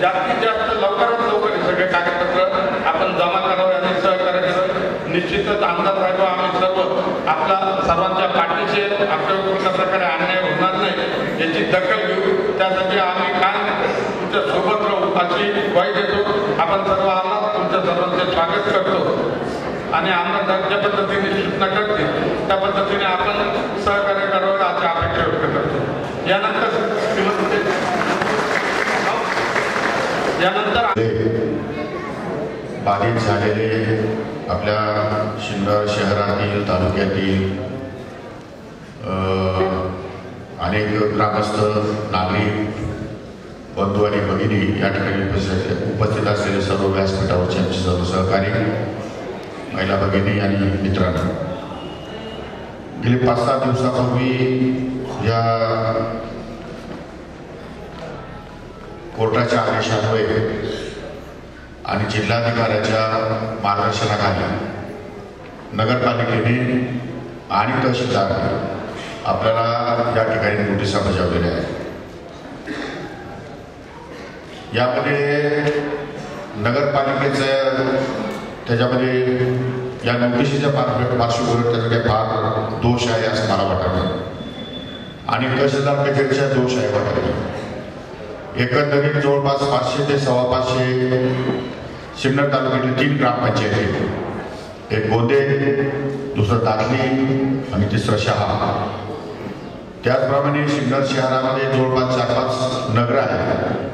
जास्तीत जास्त लवकरात लवकर हे सगळे कागदपत्र आपण जमा करावे आणि सहकार्य करावे. निश्चितच आमदार साहेब आम्ही सर्व आपला सर्वांच्या पाठीशी आपल्यावर कुठल्या प्रकारे अन्याय होणार नाही याची दखल घेऊ. त्यासाठी आम्ही काय तुमच्या सोबत राहू अशी ग्वाही देतो. आपण सर्व आला तुमच्या सर्वांचे स्वागत करतो आणि आमदार साहेब ज्या पद्धतीने सूचना करतील त्या पद्धतीने आपण सहकार्य करावं अशी अपेक्षा व्यक्त करतो. यानंतर बाधित झालेले आपल्या सिन्नर शहरातील, तालुक्यातील अनेक ग्रामस्थ, नागरिक, बंधू आणि भगिनी या ठिकाणी उपस्थित असलेले सर्व व्यासपीठावरचे आमचे सर्व सहकारी, महिला भगिनी आणि मित्रांनो, गेली 5-7 दिवसापूर्वी या कोर्टाच्या आदेशान्वये आणि जिल्हाधिकाऱ्याच्या मार्गदर्शनाखाली नगरपालिकेने आणि तहसीलदार आपल्याला या ठिकाणी नोटिसा बजावलेल्या आहेत. यामध्ये नगरपालिकेचं त्याच्यामध्ये या नोटिशीच्या पार्श्वभूमीवर त्याचा काही फार दोष आहे असं मला वाटत नाही आणि तहसीलदार कचेरीचा दोष आहे वाटत नाही. एकंदरीत जवळपास 500 ते 550 सिन्नर तालुक्यातील 3 ग्रामपंचायती आहेत. एक गोंदे, दुसरं दाखली आणि तिसरं शहा. त्याचप्रमाणे सिन्नर शहरामध्ये जवळपास 4-5 नगरं आहेत.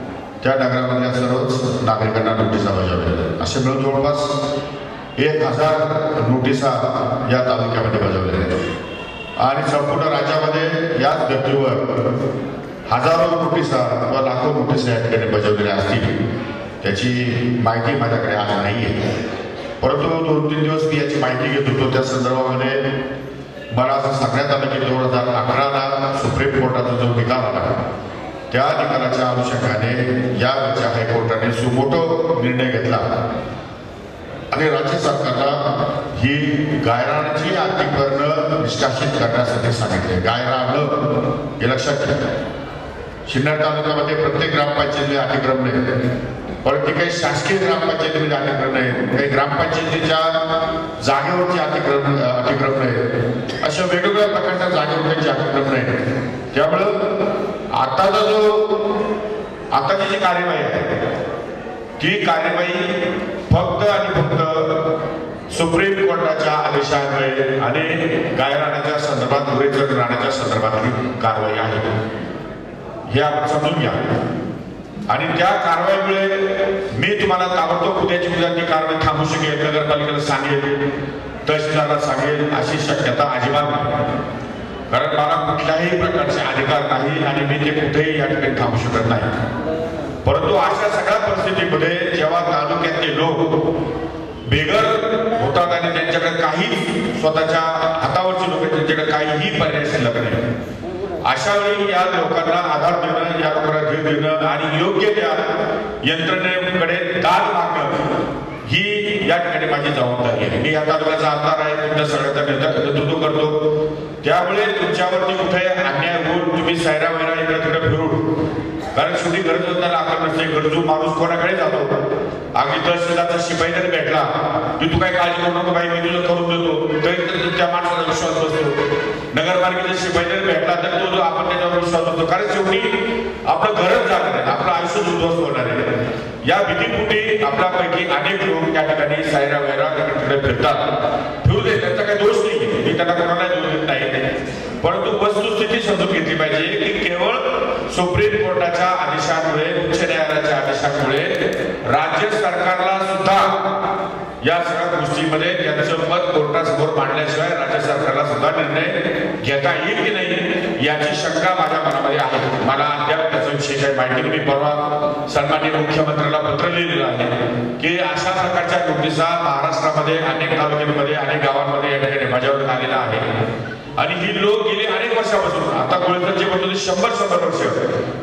त्या नगरामधल्या सर्वच नागरिकांना नोटिसा बजावलेल्या आहेत. असे मिळून जवळपास 1000 नोटिसा या तालुक्यामध्ये बजावलेल्या आहेत आणि संपूर्ण राज्यामध्ये याच धर्तीवर हजारो नोटिसा किंवा लाखो नोटिसा या ठिकाणी बजावलेल्या असतील. त्याची माहिती माझ्याकडे आज नाही आहे, परंतु 2-3 दिवस मी याची माहिती घेत होतो. त्या संदर्भामध्ये मला असं सांगण्यात आलं की 2018ला सुप्रीम कोर्टाचा जो निकाल आला त्या निकालाच्या अनुषंगाने यावरच्या हायकोर्टाने सुमोटो निर्णय घेतला आणि राज्य सरकारला ही गायरानाची अतिक्रमण निष्कासित करण्यासाठी सांगितले. गायरान हे लक्षात घ्या. सिन्नर तालुक्यामध्ये प्रत्येक ग्रामपंचायतीमध्ये अतिक्रमण आहे, परंतु काही शासकीय ग्रामपंचायतीमध्ये अतिक्रमण आहे, काही ग्रामपंचायतीच्या जागेवरची अतिक्रमण आहे. अशा वेगवेगळ्या प्रकारच्या जागेवरची अतिक्रमण आहे. त्यामुळं आताची जी कार्यवाही आहे ती कार्यवाही फक्त आणि फक्त सुप्रीम कोर्टाच्या आदेशान्वये आणि गायरानाच्या संदर्भात, उरेचर राहण्याच्या संदर्भातली कारवाई आहे हे आपण समजून घ्या. आणि त्या कारवाईमुळे मी तुम्हाला ताबडतोब उद्याची ती कारवाई थांबू शकेल, नगरपालिकेला सांगेल, तहसीलदाराला सांगेल अशी शक्यता अजिबात नाही. कारण मला कुठल्याही प्रकारचे अधिकार नाही आणि मी ते कुठेही या ठिकाणी थांबू शकत नाही. परंतु अशा सगळ्या परिस्थितीमध्ये जेव्हा तालुक्यातले लोक बेघर होतात आणि त्यांच्याकडे काही स्वतःच्या हातावरचे लोक त्यांच्याकडे काहीही पर्याय शिल्लक नाही, अशा वेळी या लोकांना आधार देणं, या लोकांना धीर देणं आणि योग्य त्या यंत्रणेकडे दाद मागणं ही या ठिकाणी माझी जबाबदारी आहे. मी या तालुक्याचा आमदार आहे, तुमच्या सगळ्याचा नेतृत्व करतो. त्यामुळे तुमच्यावरती कुठे अन्याय होऊन तुम्ही सायरा वैरा इकडे तिकडे फिरून, कारण शेवटी गरजवंताला आकार नसते. गरजू माणूस कोणाकडे जातो. अगदी तहसीलदारचा शिपाई जरी भेटला की तू काय काळजी करू नको बाई, मी तुझं करून देतो, तरी त्या माणसाला विश्वास बसतो. नगरपालिकेचा शिपाई जरी भेटला तर तो आपण त्याच्यावर विश्वास बसतो, कारण शेवटी आपलं घरच जाणार आहे, आपलं आयुष्य उद्ध्वस्त होणार आहे. या भीतीपोटी आपल्यापैकी अनेक लोक त्या ठिकाणी सायरा वैरा तिकडे फिरतात. फिरू दे, त्यांचा काही दोष नाही, मी त्यांना कोणाला दोष देत नाही. परंतु वस्तुस्थिती समजून घेतली पाहिजे की केवळ सुप्रीम कोर्टाच्या आदेशामुळे, उच्च न्यायालयाच्या आदेशामुळे राज्य सरकारला सुद्धा या सगळ्या गोष्टीमध्ये त्यांचं मत कोर्टासमोर मांडल्याशिवाय राज्य सरकारला सुद्धा निर्णय घेता येईल की नाही याची शंका माझ्या मनामध्ये आहे. मला अद्याप त्याच्याविषयी काही माहिती नाही. मी परवा सन्माननीय मुख्यमंत्र्याला पत्र लिहिलेलं आहे की अशा प्रकारच्या नोटिसा महाराष्ट्रामध्ये अनेक तालुक्यांमध्ये, अनेक गावांमध्ये या ठिकाणी बजावण्यात आलेला आहे. आणि ही लोक गेली अनेक वर्षापासून, आता गोळकर जे म्हणतो 100 वर्ष,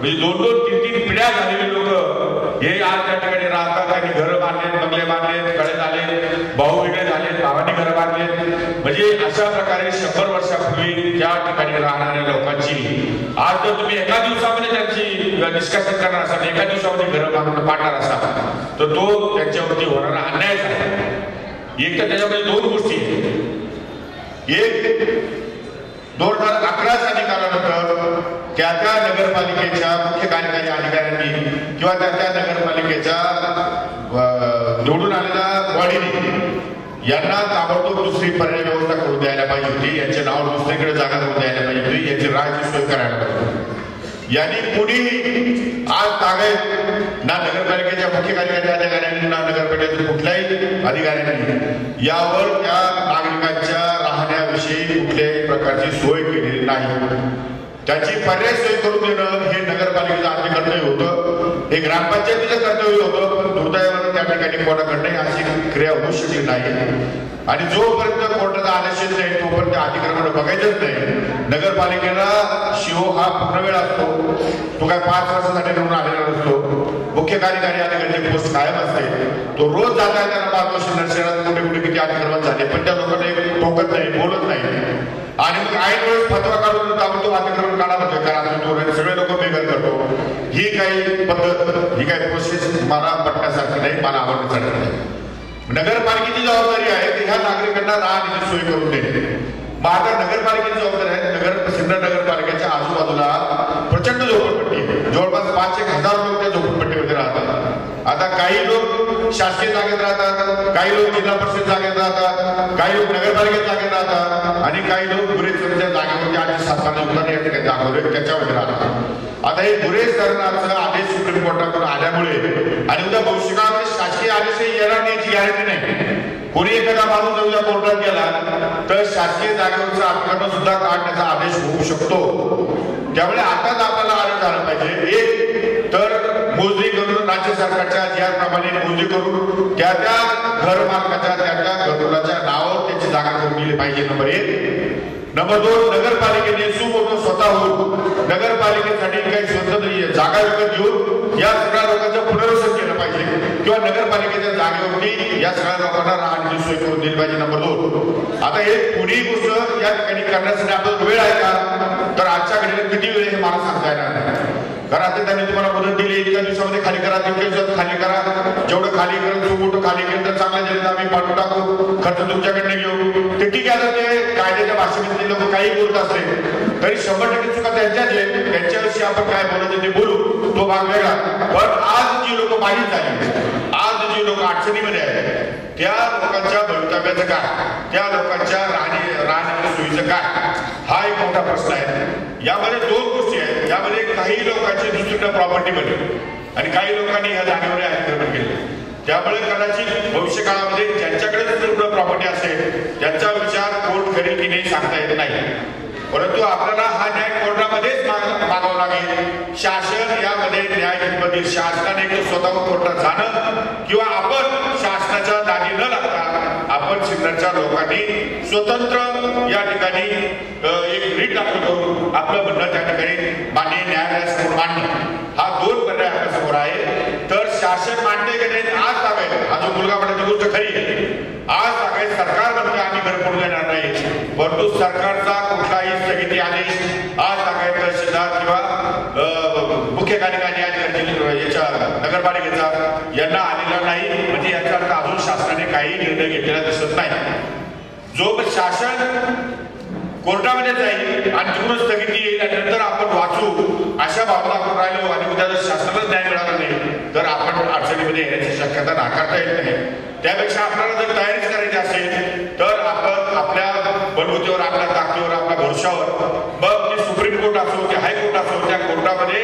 म्हणजे 2-2, 3-3 पिढ्या झालेली लोक हे आज त्या ठिकाणी राहतात. त्यांनी घरं बांधलेत, बंगले बांधलेत, कळे झाले, भाऊ वेगळे झालेत, भावांनी घरं बांधलेत. म्हणजे अशा प्रकारे 100 वर्षापूर्वी त्या ठिकाणी राहणाऱ्या लोकांची आज जर तुम्ही एका दिवसामध्ये त्यांची निष्कासन करणार असाल, एका दिवसामध्ये घरं बांधून पाडणार असाल तर तो त्यांच्यावरती होणारा अन्याय आहे. एक तर त्याच्यामध्ये 2 गोष्टी आहेत. एक, 2011 निकालानंतर त्या नगरपालिकेच्या मुख्य कार्यकारी अधिकाऱ्यांनी किंवा त्या नगरपालिकेच्या निवडून आलेल्या बॉडीने यांना ताबडतोब दुसरी पर्याय व्यवस्था करून द्यायला पाहिजे होती. यांच्या नावावर दुसरीकडे जागा करून द्यायला पाहिजे होती. यांची राहायची सोय करायला पाहिजे होती. यांनी कोणीही आज तागायत ना नगरपालिकेच्या मुख्य कार्यकारी अधिकाऱ्यांनी ना नगरपालिकेच्या कुठल्याही अधिकाऱ्यांनी यावर त्या नागरिकांच्या राहण्याविषयी कुठल्याही प्रकारची सोय केलेली नाही. त्याची पर्याय सोय करून देणं हे नगरपालिकेचं आधी कर्तव्य होतं, हे ग्रामपंचायतीचं कर्तव्य होतं. पण दुर्दैवानं त्या ठिकाणी कोणाकडे अशी क्रिया होऊ शकली नाही. आणि जोपर्यंत कोर्टाचा आदेश येत नाही तोपर्यंत अतिक्रमण बघायचंच नाही. नगरपालिकेला शिव हा पूर्ण वेळ असतो, तो काय 5 वर्षासाठी निवडून आलेला नसतो. मुख्य कार्यकारी अधिकाऱ्याची पोस्ट कायम असते. तो रोज जाता त्यांना 5 वर्ष नर्सरीत कुठे कुठे किती अतिक्रमण झाले, पण त्या लोकांना टोकत नाही, बोलत नाही. आणि मग ऐन वेळेस फतवा काढून तो अतिक्रमण काढा म्हणतोय, कारण तो सगळे लोक बेघर करतो. ही काही पद्धत, ही काही प्रोसेस मला पटण्यासारखी नाही, मला आवडण्यासारखी नाही. नगरपालिकेची जबाबदारी आहे की ह्या नागरिकांना राहण्याची सोय करून देणे. मग आता नगरपालिकेची जबाबदारी आहे. सिन्नर नगरपालिकेच्या आजूबाजूला प्रचंड झोपडपट्टी आहे. जवळपास 5,000 लोक त्या झोपडपट्टीमध्ये राहतात. आता काही लोक शासकीय जागेत राहतात, काही लोक जिल्हा परिषद जागेत राहतात, काही लोक नगरपालिकेत जागेत राहतात आणि काही लोक गुरेज जागेवरती आधी सरकारने उत्तर या ठिकाणी दाखवले त्याच्यामध्ये राहतात. आता हे गुरेज धरणाचा आदेश सुप्रीम कोर्टाकडून आल्यामुळे आणि उद्या भविष्यकाळामध्ये शासकीय आदेशही येणार नाही याची गॅरंटी नाही. कोणी एखादा माणूस जर उद्या कोर्टात गेला तर शासकीय जागेवरचं अतिक्रमण सुद्धा काढण्याचा आदेश होऊ शकतो. त्यामुळे आताच आपल्याला आदेश झाला पाहिजे. एक तर मोजणी करून राज्य सरकारच्या ज्याप्रमाणे मोजणी करून त्या घर मालकाच्या त्या घरकुलाच्या नावावर त्याची जागा करून दिली पाहिजे. नंबर 1. नंबर 2, नगरपालिकेने सुमोठं स्वतःहून नगरपालिकेसाठी काही स्वतंत्र जागा विकत घेऊन या सगळ्या लोकांचं पुनर्वसन केलं पाहिजे किंवा नगरपालिकेच्या जागेवरती या सगळ्या लोकांना राहण्याची सोय करून दिली पाहिजे. नंबर 2. आता हे पुढील गोष्ट या ठिकाणी करण्यासाठी आपल्याला वेळ आहे का, तर आजच्या घडीला किती वेळ हे मला सांगता येणार नाही. कारण आता त्यांनी तुम्हाला मदत दिली, एका दिवसामध्ये खाली करा, 3 दिवसात खाली करा. जेवढं खाली करेल जो मोठं खाली केलं तर चांगल्या जरीत आम्ही पाठवून टाकू, खर्च तुमच्याकडनं घेऊ. ते ठीक आहे. ते कायद्याच्या भाषेमध्ये लोक काही बोलत असते तरी 100% चुका त्यांच्याच आहे. त्यांच्याविषयी आपण काय बोलायचं ते बोलू, तो भाग वेगळा. पण आज जी लोक बाधित झाली, आज जी लोक अडचणीमध्ये आहेत त्या लोकांच्या भवितव्याचं काय, त्या लोकांच्या राहण्याच्या सोयीचं काय, हा एक मोठा प्रश्न आहे. यामध्ये 2 गोष्टी आहेत. यामध्ये काही लोकांची दुसरीकडे प्रॉपर्टी बनली आणि काही लोकांनी या जागेवर अतिक्रमण केले. त्यामुळे कदाचित भविष्य काळामध्ये ज्यांच्याकडे दुसरीकडे प्रॉपर्टी असेल त्यांचा विचार कोर्ट करेल की नाही सांगता येत नाही. परंतु आपल्याला हा न्याय कोर्टामध्येच मागावा लागेल. शासन यामध्ये न्याय किंमतीत शासनाने स्वतःहून कोर्टात जाणं किंवा आपण शासनाच्या दारी न लागता आपण सिन्नरच्या लोकांनी स्वतंत्र या ठिकाणी एक रीट दाखल करून आपलं म्हणणं त्या ठिकाणी माननीय न्यायालयासमोर मांडणं, हा 2 पर्याय आपल्यासमोर आहे. तर शासन मांडते की नाही आज सांगायचं, हा जो मुलगा म्हणायची गोष्ट खरी आहे. आज सांगायचं सरकार म्हणते आम्ही घर पडू देणार नाही, परंतु सरकारचा कुठलाही स्थगिती आदेश आज सांगायचं तहसीलदार किंवा मुख्य कार्यकारी अधिकारी याच्या नगरपालिकेचा यांना आलेला नाही. म्हणजे याचा अर्थ अजून शासनाने काही निर्णय घेतलेला दिसत नाही. जो शासन कोर्टामध्ये जाईल आणि तिकडून स्थगिती येईल आणि नंतर आपण वाचू अशा भावना आपण राहिलो आणि उद्या जर शासनालाच न्याय मिळाला नाही तर आपण अडचणीमध्ये येण्याची शक्यता नाकारता येत नाही. त्यापेक्षा आपल्याला जर तयारीच करायची असेल तर आपण आपल्या बलबुतीवर, आपल्या ताकदीवर, आपल्या भरोशावर मग ते सुप्रीम कोर्ट असो ते हायकोर्ट असो त्या कोर्टामध्ये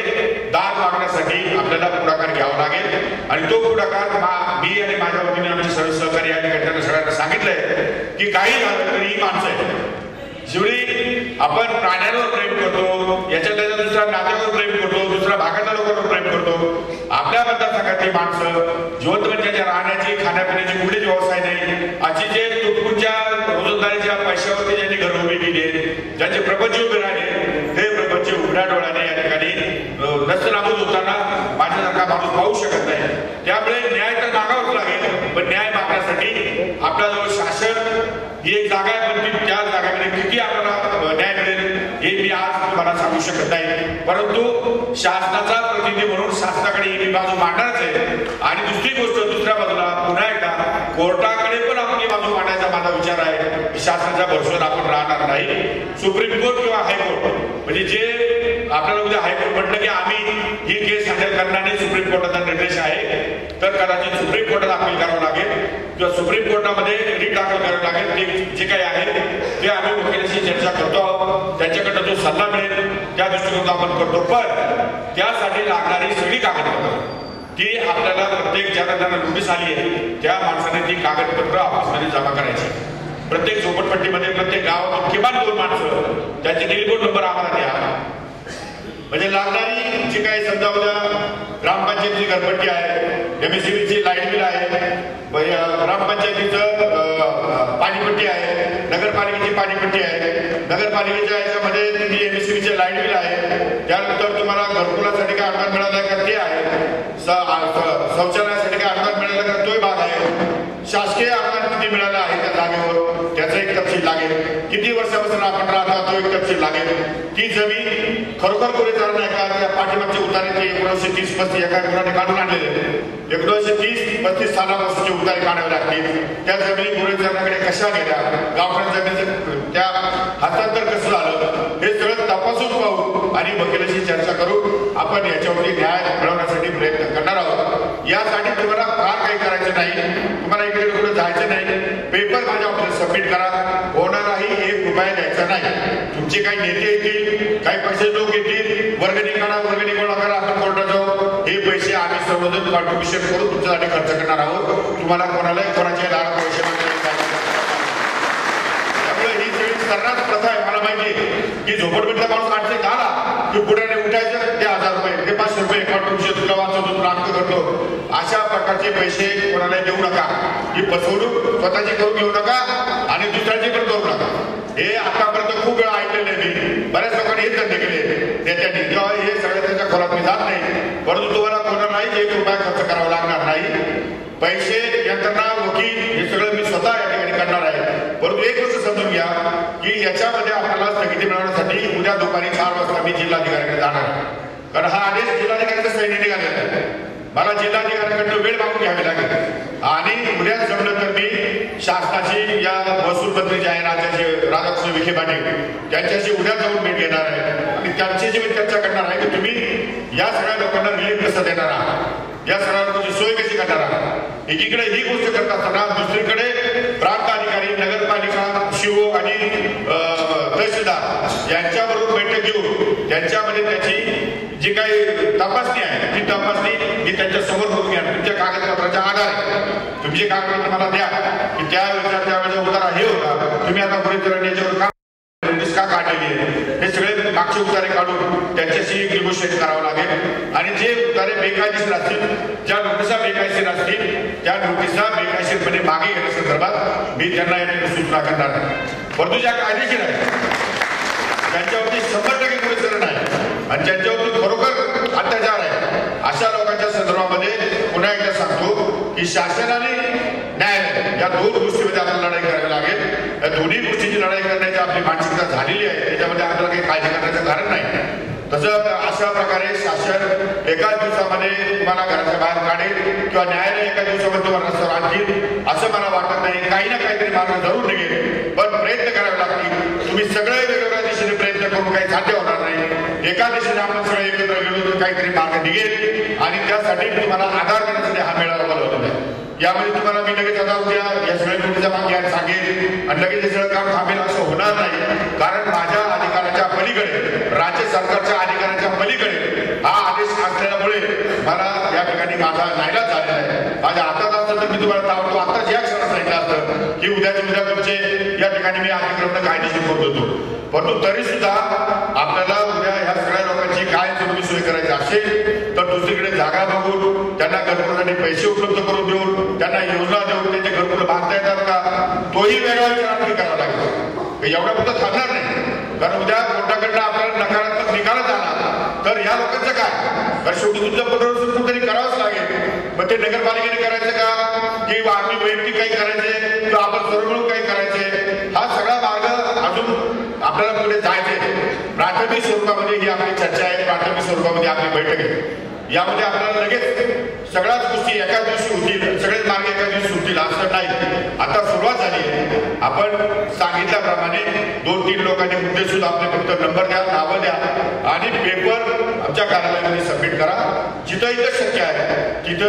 दाद मागण्यासाठी आपल्याला पुढाकार घ्यावा लागेल. आणि तो पुढाकार मी आणि माझ्या वतीने आमचे सर्व सहकारी या ठिकाणी सगळ्यांना सांगितलंय की काही झालं तरी ही माणसं आहेत. जेवढी आपण प्राण्यांवर प्रेम करतो, याच्या दुसऱ्या नात्यावर प्रेम करतो, दुसऱ्या भागातल्या लोकांवर प्रेम करतो, आपल्या मतदारसंघातली माणसं जिवंत ज्याच्या राहण्याची खाण्यापिण्याची कुठलीच व्यवस्था नाही, अशी जे तुटपुंच्या रोजंदारीच्या पैशावरती ज्यांनी घर उभी केली, ज्यांचे प्रपंच उभे राहिले ते प्रपंच उघड्या डोळ्याने या ठिकाणी नस्तनाबूत होताना माझ्यासारखा माणूस पाहू शकत नाही. त्यामुळे न्याय तर मागावंच लागेल, पण न्याय मागण्यासाठी आपल्याजवळ शासन ही एक जागा आहे, पण त्या जागेमध्ये किती आपल्याला न्याय मिळेल हे मी आज तुम्हाला सांगू शकत नाही. परंतु शासनाचा प्रतिनिधी म्हणून शासनाकडे ही बाजू मांडणारच आहे. आणि दुसरी गोष्ट, दुसऱ्या बाजूला पुन्हा एकदा कोर्टाकडे पण आपण ही बाजू मांडायचा माझा विचार आहे की शासनाच्या भरोश्यावर आपण राहणार नाही. सुप्रीम कोर्ट किंवा हायकोर्ट, म्हणजे जे आपल्याला उद्या हायकोर्ट म्हटलं की आम्ही ही केस हँडल करण्याने सुप्रीम कोर्टाचा निर्देश आहे तर कदाचित सुप्रीम कोर्टाला अपील करावं लागेल किंवा सुप्रीम कोर्टामध्ये रीट दाखल करावं लागेल. ते जे काही आहे ते आम्ही वकिलांशी चर्चा करतो आहोत, त्यांच्याकडनं जो सल्ला मिळेल त्या दृष्टिकोनातून आपण करतो. पण त्यासाठी लागणारी सगळी कागदपत्र ती आपल्याला प्रत्येक ज्यांना नोटीस आली आहे त्या माणसाने ती कागदपत्र ऑफिसमध्ये जमा करायची. प्रत्येक झोपडपट्टीमध्ये प्रत्येक गावातून किमान 2 माणसं त्यांचे टेलिफोन नंबर आम्हाला द्या. म्हणजे लागणारी जी काही समजा उद्या ग्रामपंचायतीची घरपट्टी आहे, MSCBची लाईट बिल आहे, ग्रामपंचायतीचं पाणीपट्टी आहे, नगरपालिकेची पाणीपट्टी आहे, नगरपालिकेच्या याच्यामध्ये तुम्ही MSCBचे लाईट बिल आहे, त्यानंतर तुम्हाला घरकुलासाठी काय अनुदान मिळालं का ते आहे, शौचालयासाठी काय अनुदान मिळालं का तोही भाग आहे, शासकीय अनुदान किती मिळालं आहे त्या जागेवर त्याचा एक तपशील लागेल, किती वर्षापासून आपण राहता तो एक तपशील लागेल, ती जमीन खरोखर गुन्हेगार नाही का, त्या पाठीमागचे उतारे ते 1930-35 एका मुलाने काढून आणलेले 1930-35 सालापासूनचे उतारे काढावे लागतील. त्या जमिनी गुन्हेगारांकडे कशा गेल्या, गावठाण जमिनीचं त्या हस्तांतर कसं झालं हे सगळं तपासून पाहू आणि वकिलाशी चर्चा करून आपण याच्यावरती न्याय मिळवण्यासाठी प्रयत्न करणार आहोत. यासाठी तुम्हाला फार काही करायचं नाही, तुम्हाला इकडे कुठे जायचं नाही, पेपर माझ्या ऑफिस सबमिट करा, कोणालाही 1 रुपया द्यायचा नाही. तुमचे काही नेते येतील, काही पैसे लोक येतील, वर्गणी काढा, वर्गणी गोळा करा, आपण कोर्टात जाऊ, हे पैसे आम्ही सर्वजण कॉन्ट्रीब्युशन करून तुमच्यासाठी खर्च करणार आहोत. तुम्हाला कोणालाही कोणाच्या दारात पैसे मागण्याची त्यामुळे ही सगळी सर्रास प्रथा आहे. मला माहिती आहे की झोपडपट्टीचा माणूस 8 ते 10 की पुढे उठायचं ते 1000 रुपये ते 500 रुपये कॉन्ट्रीब्युशन तुला वाचवतो प्राप्त करतो, अशा प्रकारचे पैसे कोणाला देऊ नका. ही फसवणूक स्वतःची करून घेऊ नका आणि दुसऱ्याची पण करू नका. हे आतापर्यंत खूप वेळा ऐकलेले मी, बऱ्याच लोकांनी हे धंदे केले नेत्यांनी, किंवा हे सगळ्या त्याच्या खोलात मी जात नाही, परंतु तुम्हाला कोणालाही 1 रुपया खर्च करावा लागणार नाही. पैसे, यंत्रणा, वकील हे सगळं मी स्वतः या ठिकाणी करणार आहे. परंतु एक गोष्ट समजून घ्या की याच्यामध्ये आपल्याला स्थगिती मिळवण्यासाठी उद्या दुपारी 4 वाजता मी जिल्हाधिकाऱ्याकडे जाणार आहे. कारण हा आदेश जिल्हाधिकाऱ्याच्या सैन्य निघालेला आहे. मला जिल्हाधिकाऱ्यांकडून वेळ मागून घ्यावी लागेल आणि उद्या जमलं तर मी शासनाची या महसूल मंत्री जे आहे राज्याचे राधाकृष्ण विखे पाटील त्यांच्याशी उद्या जाऊन भेट घेणार आहे आणि त्यांच्याशी मी चर्चा करणार आहे की तुम्ही या सगळ्या लोकांना रिलीफ कसं देणार आहात, या सगळ्या लोकांची सोय कशी करणार आहात. एकीकडे ही गोष्ट करत असताना दुसरीकडे प्रांत अधिकारी, नगरपालिका, शिवो आणि तहसीलदार यांच्याबरोबर बैठक घेऊन त्यांच्यामध्ये त्याची जी काही तपासणी आहे ती तपासणी मी त्यांच्या समोर करून घ्या. तुमच्या कागदपत्राच्या आधारे तुमचे कागदपत्र मला द्या की त्या वेळेचा उतारा हे होता, तुम्ही आता पुढे याच्यावर का काढलेली आहे हे सगळे मागचे उतारे काढून त्यांच्याशी निगोशिएट करावं लागेल आणि जे उतारे बेकायदेशीर असतील ज्या नोटिसा बेकायदेशीर असतील त्या नोटिसा बेकायदेशीरपणे मागे घेण्यासंदर्भात मी त्यांना याची सूचना करणार नाही. परंतु ज्या कायदेशीर आहेत त्यांच्यावरती 100% गुन्हेगारी आहे आणि ज्यांच्यावरती खरोखर अत्याचार आहे अशा लोकांच्या संदर्भामध्ये पुन्हा एकदा सांगतो की शासनाने न्यायालय या दोन गोष्टीमध्ये आपल्याला लढाई करावी लागेल. या दोन्ही गोष्टीची लढाई करण्याची आपली मानसिकता झालेली आहे त्याच्यामध्ये आपल्याला काही काळजी करण्याचं कारण नाही. तसं अशा प्रकारे शासन एकाच दिवसामध्ये तुम्हाला घराच्या बाहेर काढेल किंवा न्यायालय एका दिवसामध्ये तुम्हाला रस्त्यावर आणतील असं मला वाटत नाही. काही ना काहीतरी मार्ग जरूर निघेल पण प्रयत्न करावे लागतील. तुम्ही सगळे वेगवेगळ्या दिशेने प्रयत्न करून काही साध्य होणार नाही. एका दिशेने आपण सगळे एकत्र गेलो तर काहीतरी मार्ग निघेल आणि त्यासाठी तुम्हाला आधार देण्यासाठी हा मेळावा बोलवलेला आहे. यामध्ये तुम्हाला मी लगेच आता उद्या या सगळ्या नोटिसा मागे सांगेल आणि लगेच हे सगळं काम थांबेल असं होणार नाही. कारण माझ्या अधिकाराच्या पलीकडे राज्य सरकारच्या अधिकाराच्या पलीकडे हा आदेश असल्यामुळे मला या ठिकाणी माझा नाईलाज झालेला आहे. माझ्या हातात असतं तर मी तुम्हाला ताबडतोब आत्ताच या क्षणात सांगितलं असतं की उद्याच्या उद्या तुमचे या ठिकाणी मी अतिक्रमण कायदेशीर करत होतो. परंतु तरी सुद्धा आपल्याला उद्या ह्या सगळ्या लोकांची काय चुकी सोय करायची असेल तर दुसरीकडे जागा बघून त्यांना घरकुलासाठी पैसे उपलब्ध करून देऊन त्यांना योजना देऊन त्यांचे घरकुल बांधता येतात का तोही वेगळा विचार करावा लागेल. एवढ्या पुढं थांबणार नाही कारण उद्या कोर्टाकडनं आपल्याला नकारात्मक निकालच आला तर या लोकांचं काय. कारण शेवटी तुमचं पुनर्वसन कुठेतरी करावंच लागेल. मग ते नगरपालिकेने करायचं का की आम्ही वैयक्तिक काही करायचे किंवा आपण सर्व मिळून काही करायचे हा सगळा मार्ग अजून आपल्याला पुढे जायचे. प्राथमिक स्वरूपामध्ये ही आपली चर्चा आहे. प्राथमिक स्वरूपामध्ये आपली बैठक आहे. यामध्ये आपल्याला लगेच सगळ्याच गोष्टी एकाच दिवशी होतील सगळेच मार्ग एका दिवशी होतील असं नाही. आता सुरुवात झाली आहे. आपण सांगितल्याप्रमाणे 2-3 लोकांनी मुद्दे सुद्धा आपले फक्त नंबर द्या नावं द्या आणि पेपर आमच्या कार्यालयामध्ये सबमिट करा. जिथं इथं शक्य आहे तिथं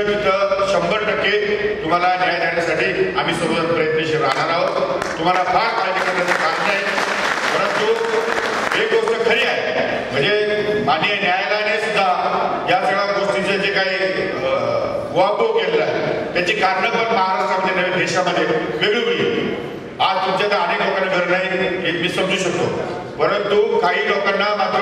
100% तुम्हाला न्याय देण्यासाठी आम्ही सर्वजण प्रयत्नशील राहणार आहोत. तुम्हाला फार काळजी करण्याचं काम नाही. परंतु एक गोष्ट खरी आहे म्हणजे माननीय न्यायालयाने सुद्धा या सगळ्या गोष्टीचे जे काही वापव केलेला आहे त्याची कारणं पण महाराष्ट्रामध्ये नव्हे देशामध्ये वेगवेगळी. आज तुमच्या तर अनेक लोकांना घर नाही हे मी समजू शकतो. परंतु काही लोकांना मात्र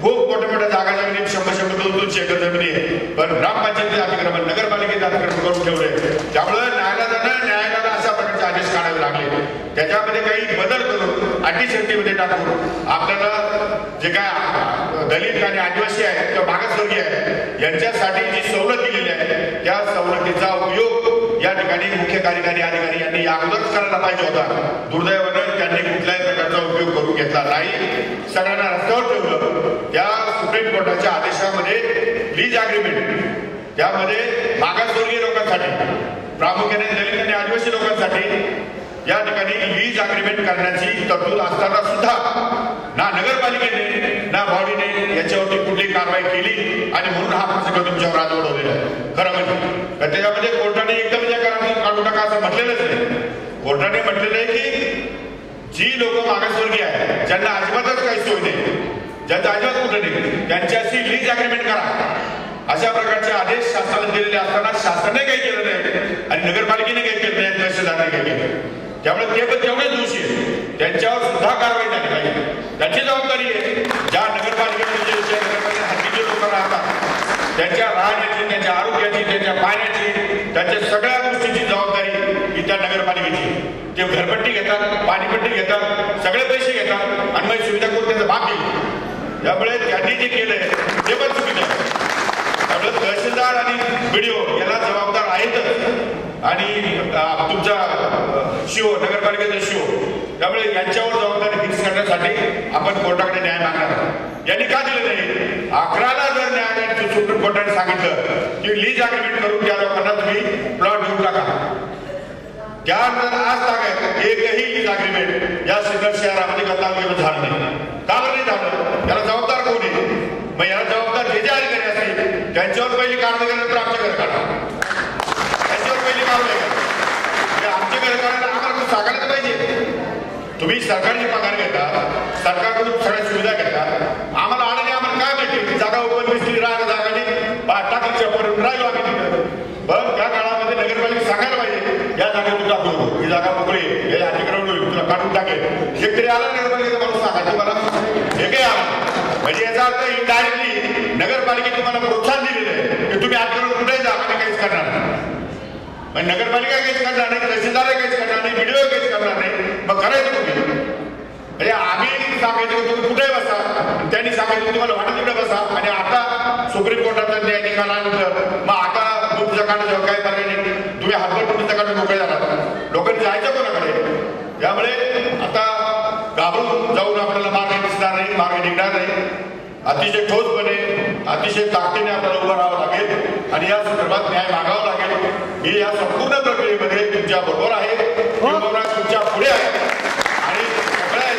खूप मोठ्या मोठ्या जागा जमिनी 100-200 एकर जमिनी आहे पण ग्रामपंचायतीचे अतिक्रमण नगरपालिकेचे अतिक्रमण करून ठेवले. त्यामुळे न्यायालयाला अशा प्रकारचे आदेश काढावे लागले. त्याच्यामध्ये काही बदल करून अटीशर्तीमध्ये टाकून आपल्याला जे काय दलित आणि आदिवासी आहेत किंवा मागासवर्गीय आहेत यांच्यासाठी जी सवलत दिलेली आहे त्या सवलतीचा उपयोग या ठिकाणी मुख्य कार्यकारी अधिकारी यांनी अगोदरच करायला पाहिजे होता. दुर्दैवानं त्यांनी कुठल्याही प्रकारचा उपयोग करून घेतला नाही. सगळ्यांना रस्त्यावर ठेवलं. त्या सुप्रीम कोर्टाच्या आदेशामध्ये लीज अग्रीमेंट त्यामध्ये मागासवर्गीय लोकांसाठी प्रामुख्याने दलित आणि आदिवासी लोकांसाठी या ठिकाणी लीज अग्रीमेंट करण्याची तरतूद असताना सुद्धा ना नगरपालिकेने ना बॉडीने याच्यावरती कुठलीही कारवाई केली आणि म्हणून हा प्रसंग तुमच्यावर आज ओढवलेला आहे. खरं म्हणजे त्याच्यामध्ये कोर्टाने एकदम या करारातून काढू नका असं म्हटलेलंच नाही. कोर्टाने म्हटलेलं आहे की जी लोक मागासवर्गीय आहेत ज्यांना अजिबातच काही सोय नाही ज्यांचं अजिबात कुठं नाही त्यांच्याशी लीज अग्रीमेंट करा अशा प्रकारचे आदेश शासनाने दिलेले असताना शासनाने काही केलं नाही आणि नगरपालिकेने काही केलं नाही तहसीलदारने काही केलं. त्यामुळे ते पण तेवढेच दोषी आहेत. त्यांच्यावर सुद्धा कारवाई झाली पाहिजे. त्याची जबाबदारी आहे ज्या नगरपालिकेमध्ये हद्दीचे लोक राहतात त्यांच्या राहण्याची त्यांच्या आरोग्याची त्यांच्या पाण्याची त्यांच्या सगळ्या गोष्टीची जबाबदारी ही त्या नगरपालिकेची. ते घरपट्टी घेतात पाणीपट्टी घेतात सगळे पैसे घेतात आणि मग सुविधा करून त्याचा भाग घेईल. त्यामुळे त्यांनी जे केलंय ते पण चुकीचं आहे. त्यामुळे तहसीलदार आणि BDO याला जबाबदार आहेतच आणि तुमचा शिओ नगरपालिकेचा शिओ. त्यामुळे यांच्यावर जबाबदारी फिक्स करण्यासाठी आपण कोर्टाकडे न्याय मागणार आहोत. यांनी का दिलं नाही. 11ला जर न्यायालयाने सुप्रीम कोर्टाने सांगितलं की लीज अग्रीमेंट करून त्या लोकांना तुम्ही प्लॉट देऊन टाका त्यानंतर आज तागायत एकही लीज अग्रीमेंट या सिन्नर शहरामध्ये गल्लामध्ये झालं नाही. का बरं नाही झालं. याला जबाबदार कोण आहे. मग याला जबाबदार जे जे अधिकारी असतील त्यांच्यावर पहिली कारवाई केल्यानंतर आमच्या घर काढा. त्यांच्यावर पहिली कारवाई करा. आमच्या घर काढायला आम्हाला सांगायला पाहिजे. तुम्ही सरकारची पगार घेता सरकारकडून सगळ्या सुविधा घेता आम्हाला आणायला आम्हाला काय माहिती जागा ओपन दिसली राहणं जागा टाकीच्या पडून राहिलो आम्ही तिथं. पण त्या काळामध्ये नगरपालिका सांगायला पाहिजे या टाकेल तू टाकू नको, ही जागा मोकळी आहे, हे अतिक्रमण होईल, तुला काढून टाकेल. शेतकरी आला नगरपालिकेचा माणूस सांगा तुम्हाला हे काय आला म्हणजे याचा अर्थ इनडायरेक्टली नगरपालिकेने तुम्हाला प्रोत्साहन दिलेलं आहे की तुम्ही अतिक्रमण कुठे जा आणि काहीच करणार नाही. नगरपालिका काहीच करणार नाही, तहसीलदार काहीच करणार नाही, बीडीओ काहीच करणार नाही, मग करायचं तुम्ही. म्हणजे आम्ही सांगायचं तुम्ही कुठे बसा, त्यांनी सांगायचं तुम्हाला वाटत तिकडे बसा. आणि आता सुप्रीम कोर्टाचा न्याय निकालानंतर मग आता नोटीसचा काढून काय पर्याय नाही, तुम्ही हातभर नोटीसचा काढून मोकळे झाला. लोकांनी जायचं कोणाकडे? त्यामुळे आता घाबरून जाऊन आपल्याला मार्ग दिसणार नाही, मार्ग निघणार नाही. अतिशय ठोसपणे अतिशय ताकदीने आपल्याला उभं राहावं लागेल आणि या संदर्भात न्याय मागावा लागेल. मी या संपूर्ण प्रक्रियेमध्ये तुमच्या बरोबर आहे, तुमच्या पुढे आहे आणि सगळ्या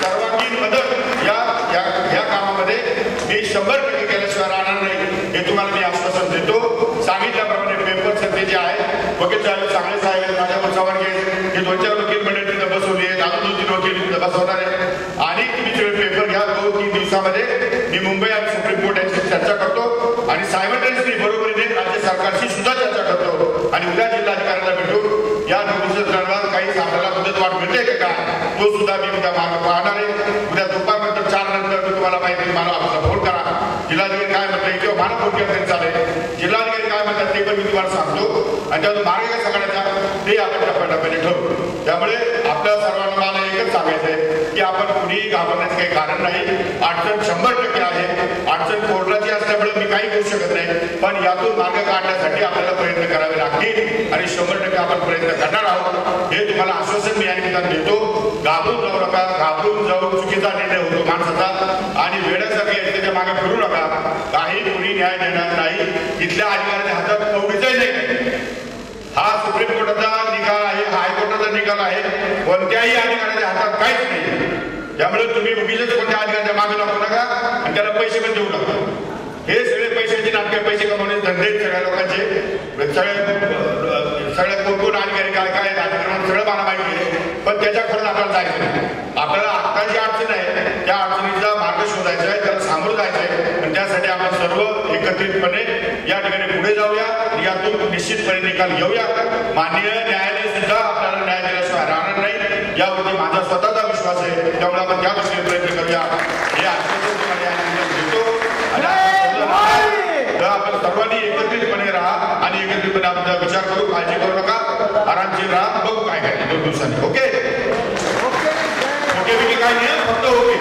सर्वांगीण मदत या कामामध्ये मी 100% केल्याशिवाय राहणार नाही हे तुम्हाला मी आश्वासन देतो. सांगितल्याप्रमाणे पेपर सध्या जे आहे वकील साहेब चांगले साहेब माझ्या मुसावरगे हे 2-4 वकील मंडळी तिथं बसवली आहेत, अजून 2-3 वकील तिथं बसवणार आहेत आणि तुम्ही सगळे पेपर घ्या. 2-3 दिवसामध्ये मी मुंबई आणि सुप्रीम कोर्ट यांची चर्चा करतो आणि सायमल्टेनियसली बरोबरीने राज्य सरकारशी सुद्धा चर्चा करतो आणि उद्या जिल्हाधिकाऱ्यांना भेटून या नोटीस संदर्भात काही आपल्याला मुदतवाढ मिळते का तो सुद्धा मी उद्या पाहणार आहे. उद्या दुपारनंतर 4 नंतर मी तुम्हाला माहिती मला आपला फोन करा. जिल्हाधिकारी काय म्हणतात किंवा मला फोन केला तरी चालेल. जिल्हाधिकारी काय म्हणतात ते पण मी तुम्हाला सांगतो आणि त्यातून मार्ग काय सगळ्याचा ते आपण टप्प्याटप्प्याने ठरवू. त्यामुळे आपल्या सर्वांना मला एकच सांगायचं आहे की आपण कुणीही घाबरण्याचं काही कारण नाही. अडचण 100% आहे. अडचण कोर्टाची असल्यामुळे मी काही करू शकत नाही, पण यातून मार्ग काढण्यासाठी आपल्याला प्रयत्न करावे लागतील आणि 100% आपण प्रयत्न करणार आहोत हे तुम्हाला आश्वासन मी या निमित्ताने देतो. घाबरून जाऊ नका, घाबरून जाऊन चुकीचा निर्णय होतो माणसाचा आणि वेळासाठी त्याच्या मागे फिरू नका. काही कुणी न्याय देणार नाही. इथल्या अधिकाऱ्याच्या हातात कवडीचाही नाही. हा सुप्रीम कोर्टाचा निकाल आहे, हायकोर्टाचा निकाल आहे, कोणत्याही अधिकाऱ्याच्या हातात काहीच नाही. त्यामुळे तुम्ही उगीच कोणत्या अधिकाऱ्याच्या मागे लागू नका आणि त्याला पैसे पण देऊ नका. हे सगळे पैशाचे नाटके पैसे कमवणे धंदे सगळ्या लोकांचे सगळ्या कोण अधिकारी काय काय अतिक्रमण सगळं मला माहिती आहे, पण त्याच्या खरंच आपल्याला जायचं नाही. आपल्याला आता जी अडचण आहे त्या अडचणीचा मार्ग शोधायचा आहे, त्याला सामोरं जायचं आहे आणि त्यासाठी आपण सर्व एकत्रितपणे या ठिकाणी पुढे जाऊया. यातून निश्चितपणे निकाल घेऊया. माननीय न्यायालय सुद्धा आपल्याला न्याय दिल्याशिवाय राहणार नाही यावरती माझा स्वतःचा विश्वास आहे. त्यामुळे आपण त्या दृष्टीने प्रयत्न करूया हे आश्वासन तुम्हाला या निमित्ताने देतो. आपण सर्वांनी एकत्रितपणे राहा आणि एकत्रितपणे आपला विचार करू. काळजी करू नका, आरामशीर राहा. बघू काय काय 2 दिवसांनी. ओके ओके काय नाही, फक्त ओके.